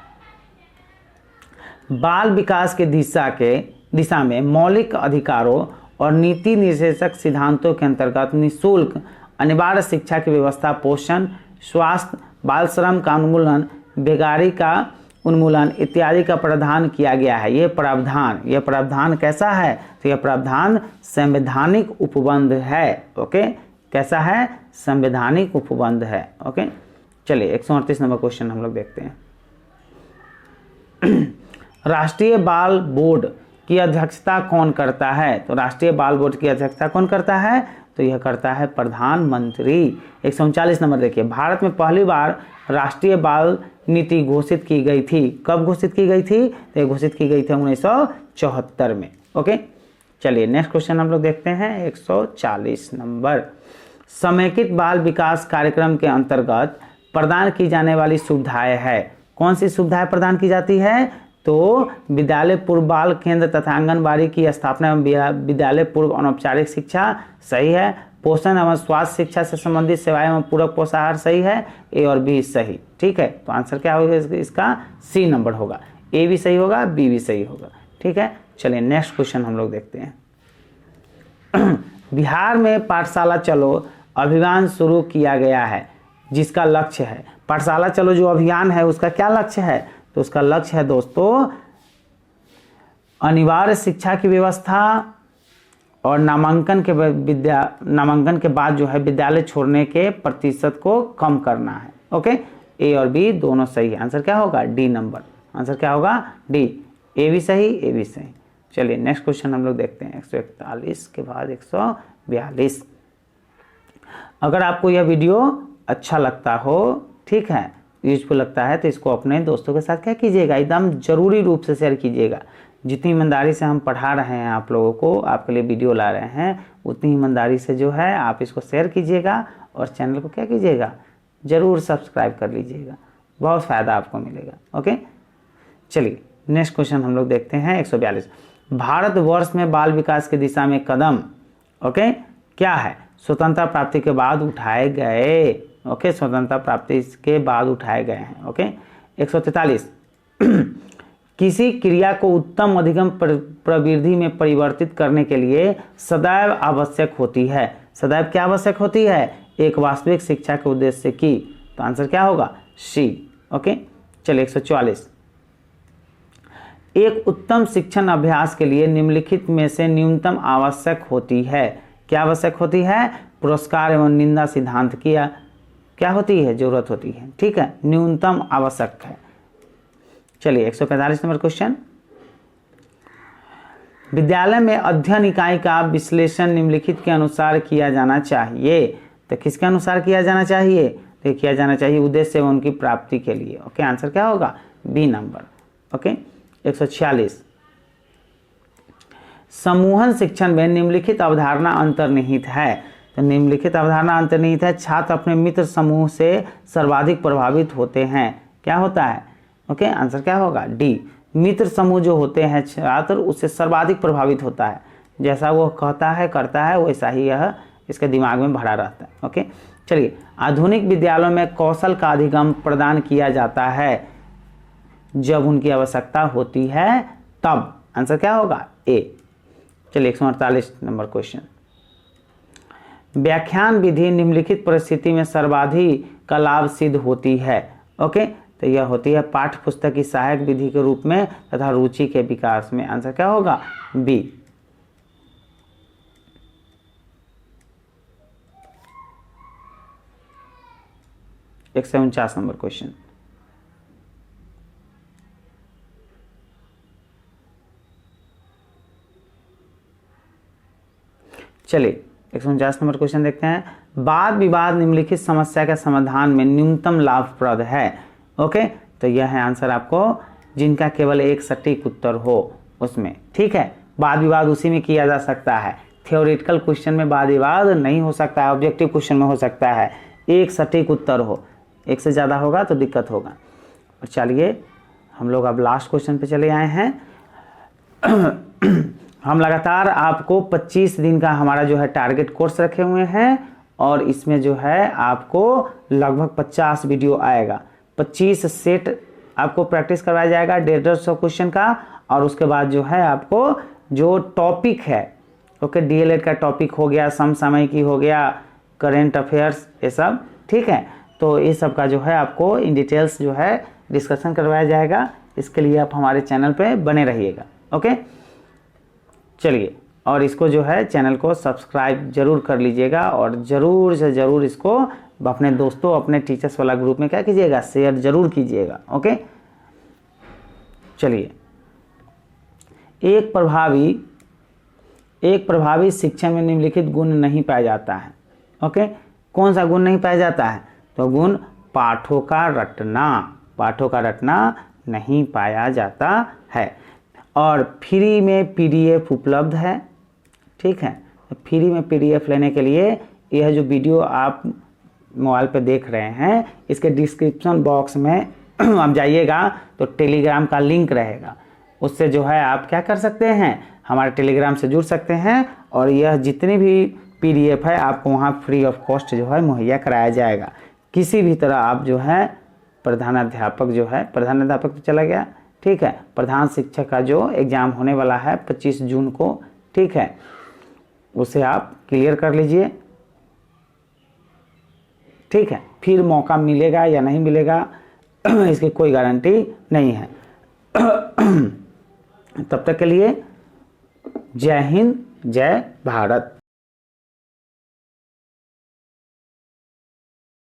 बाल विकास के दिशा में मौलिक अधिकारों और नीति निर्देशक सिद्धांतों के अंतर्गत निःशुल्क अनिवार्य शिक्षा की व्यवस्था, पोषण, स्वास्थ्य, बाल श्रम का उन्मूलन, बेकारी का उन्मूलन इत्यादि का प्रावधान किया गया है। यह प्रावधान कैसा है, तो यह प्रावधान संवैधानिक उपबंध है। ओके, कैसा है, संवैधानिक उपबंध है। ओके, चलिए 138 नंबर क्वेश्चन हम लोग देखते हैं। राष्ट्रीय बाल बोर्ड की अध्यक्षता कौन करता है, तो राष्ट्रीय बाल बोर्ड की अध्यक्षता कौन करता है, तो यह करता है प्रधानमंत्री। 139 नंबर देखिए, भारत में पहली बार राष्ट्रीय बाल नीति घोषित की गई थी। कब घोषित की गई थी, तो ये घोषित की गई थी 1974 में। ओके, चलिए नेक्स्ट क्वेश्चन हम लोग देखते हैं, 140 नंबर। समेकित बाल विकास कार्यक्रम के अंतर्गत प्रदान की जाने वाली सुविधाएं है। कौन सी सुविधाएं प्रदान की जाती है, तो विद्यालय पूर्व बाल केंद्र तथा आंगनबाड़ी की स्थापना एवं विद्यालय पूर्व अनौपचारिक शिक्षा, सही है। पोषण एवं स्वास्थ्य शिक्षा से संबंधित सेवाएं एवं पूरक पोषाहार, सही है। ए और बी सही, ठीक है। तो आंसर क्या होगा इसका, सी नंबर होगा। ए भी सही होगा, बी भी सही होगा, ठीक है। चलिए नेक्स्ट क्वेश्चन हम लोग देखते हैं। बिहार में पाठशाला चलो अभियान शुरू किया गया है, जिसका लक्ष्य है, पाठशाला चलो जो अभियान है उसका क्या लक्ष्य है, तो उसका लक्ष्य है दोस्तों अनिवार्य शिक्षा की व्यवस्था और नामांकन के बाद जो है विद्यालय छोड़ने के प्रतिशत को कम करना है। ओके, ए और बी दोनों सही है। आंसर क्या होगा, डी नंबर। आंसर क्या होगा, डी। ए भी सही, ए भी सही। चलिए नेक्स्ट क्वेश्चन हम लोग देखते हैं, 141 के बाद 142। अगर आपको यह वीडियो अच्छा लगता हो, ठीक है, यूजफुल लगता है, तो इसको अपने दोस्तों के साथ क्या कीजिएगा, एकदम जरूरी रूप से शेयर कीजिएगा। जितनी ईमानदारी से हम पढ़ा रहे हैं आप लोगों को, आपके लिए वीडियो ला रहे हैं, उतनी ईमानदारी से जो है आप इसको शेयर कीजिएगा और चैनल को क्या कीजिएगा, जरूर सब्सक्राइब कर लीजिएगा, बहुत फ़ायदा आपको मिलेगा। ओके, चलिए नेक्स्ट क्वेश्चन हम लोग देखते हैं, 142। भारतवर्ष में बाल विकास की दिशा में कदम, ओके, क्या है, स्वतंत्रता प्राप्ति के बाद उठाए गए। ओके, स्वतंत्रता प्राप्ति के बाद उठाए गए हैं। ओके, 143। किसी क्रिया को उत्तम अधिगम प्रवृत्ति में परिवर्तित करने के लिए सदैव आवश्यक होती है। सदैव क्या आवश्यक होती है, एक वास्तविक शिक्षा के उद्देश्य की। तो आंसर क्या होगा, सी। ओके, चलिए 144। एक उत्तम शिक्षण अभ्यास के लिए निम्नलिखित में से न्यूनतम आवश्यक होती है। क्या आवश्यक होती है, पुरस्कार एवं निंदा सिद्धांत की क्या होती है, जरूरत होती है, ठीक है, न्यूनतम आवश्यक है। चलिए 145 नंबर क्वेश्चन। विद्यालय में अध्ययन इकाई का विश्लेषण निम्नलिखित के अनुसार किया जाना चाहिए। तो किसके अनुसार किया जाना चाहिए, तो किया जाना चाहिए उद्देश्य एवं उनकी प्राप्ति के लिए। ओके, आंसर क्या होगा? B number. ओके, 146 समूहन शिक्षण में निम्नलिखित अवधारणा अंतर्निहित है। तो निम्नलिखित अवधारणा अंतर्निहित है, छात्र अपने मित्र समूह से सर्वाधिक प्रभावित होते हैं। क्या होता है? ओके, आंसर क्या होगा? डी। मित्र समूह जो होते हैं छात्र, उससे सर्वाधिक प्रभावित होता है। जैसा वो कहता है करता है वैसा ही यह इसके दिमाग में भरा रहता है। ओके, चलिए, आधुनिक विद्यालयों में कौशल का अधिगम प्रदान किया जाता है जब उनकी आवश्यकता होती है तब। आंसर क्या होगा? ए। चलिए, 148 नंबर क्वेश्चन। व्याख्यान विधि निम्नलिखित परिस्थिति में सर्वाधिक का लाभ सिद्ध होती है। ओके, तो यह होती है पाठ्य पुस्तक की सहायक विधि के रूप में तथा रुचि के विकास में। आंसर क्या होगा? बी। एक 149 नंबर क्वेश्चन। चलिए, 149 नंबर क्वेश्चन देखते हैं। वाद विवाद निम्नलिखित समस्या के समाधान में न्यूनतम लाभप्रद है। ओके, तो यह है आंसर आपको जिनका केवल एक सटीक उत्तर हो उसमें। ठीक है, वाद विवाद उसी में किया जा सकता है। थियोरेटिकल क्वेश्चन में वाद विवाद नहीं हो सकता है, ऑब्जेक्टिव क्वेश्चन में हो सकता है। एक सटीक उत्तर हो, एक से ज़्यादा होगा तो दिक्कत होगा। और चलिए, हम लोग अब लास्ट क्वेश्चन पे चले आए हैं। हम लगातार आपको 25 दिन का हमारा जो है टारगेट कोर्स रखे हुए हैं और इसमें जो है आपको लगभग 50 वीडियो आएगा। 25 सेट आपको प्रैक्टिस करवाया जाएगा 150 क्वेश्चन का। और उसके बाद जो है आपको जो टॉपिक है, ओके, डीएलएड का टॉपिक हो गया, समसामयिकी हो गया, करेंट अफेयर्स, ये सब। ठीक है, तो ये सब का जो है आपको इन डिटेल्स जो है डिस्कशन करवाया जाएगा। इसके लिए आप हमारे चैनल पे बने रहिएगा। ओके, चलिए, और इसको जो है चैनल को सब्सक्राइब जरूर कर लीजिएगा और ज़रूर से ज़रूर इसको अपने दोस्तों, अपने टीचर्स वाला ग्रुप में क्या कीजिएगा? शेयर जरूर कीजिएगा। ओके, चलिए, एक प्रभावी शिक्षण में निम्नलिखित गुण नहीं पाया जाता है। ओके, कौन सा गुण नहीं पाया जाता है? तो गुण पाठों का रटना नहीं पाया जाता है। और फ्री में पीडीएफ उपलब्ध है। ठीक है, तो फ्री में पीडीएफ लेने के लिए यह जो वीडियो आप मोबाइल पे देख रहे हैं, इसके डिस्क्रिप्शन बॉक्स में आप जाइएगा तो टेलीग्राम का लिंक रहेगा। उससे जो है आप क्या कर सकते हैं? हमारे टेलीग्राम से जुड़ सकते हैं और यह जितनी भी पीडीएफ है आपको वहाँ फ्री ऑफ कॉस्ट जो है मुहैया कराया जाएगा। किसी भी तरह आप जो है प्रधानाध्यापक तो चला गया। ठीक है, प्रधान शिक्षक का जो एग्ज़ाम होने वाला है 25 जून को, ठीक है, उसे आप क्लियर कर लीजिए। ठीक है, फिर मौका मिलेगा या नहीं मिलेगा इसकी कोई गारंटी नहीं है। तब तक के लिए जय हिंद, जय भारत।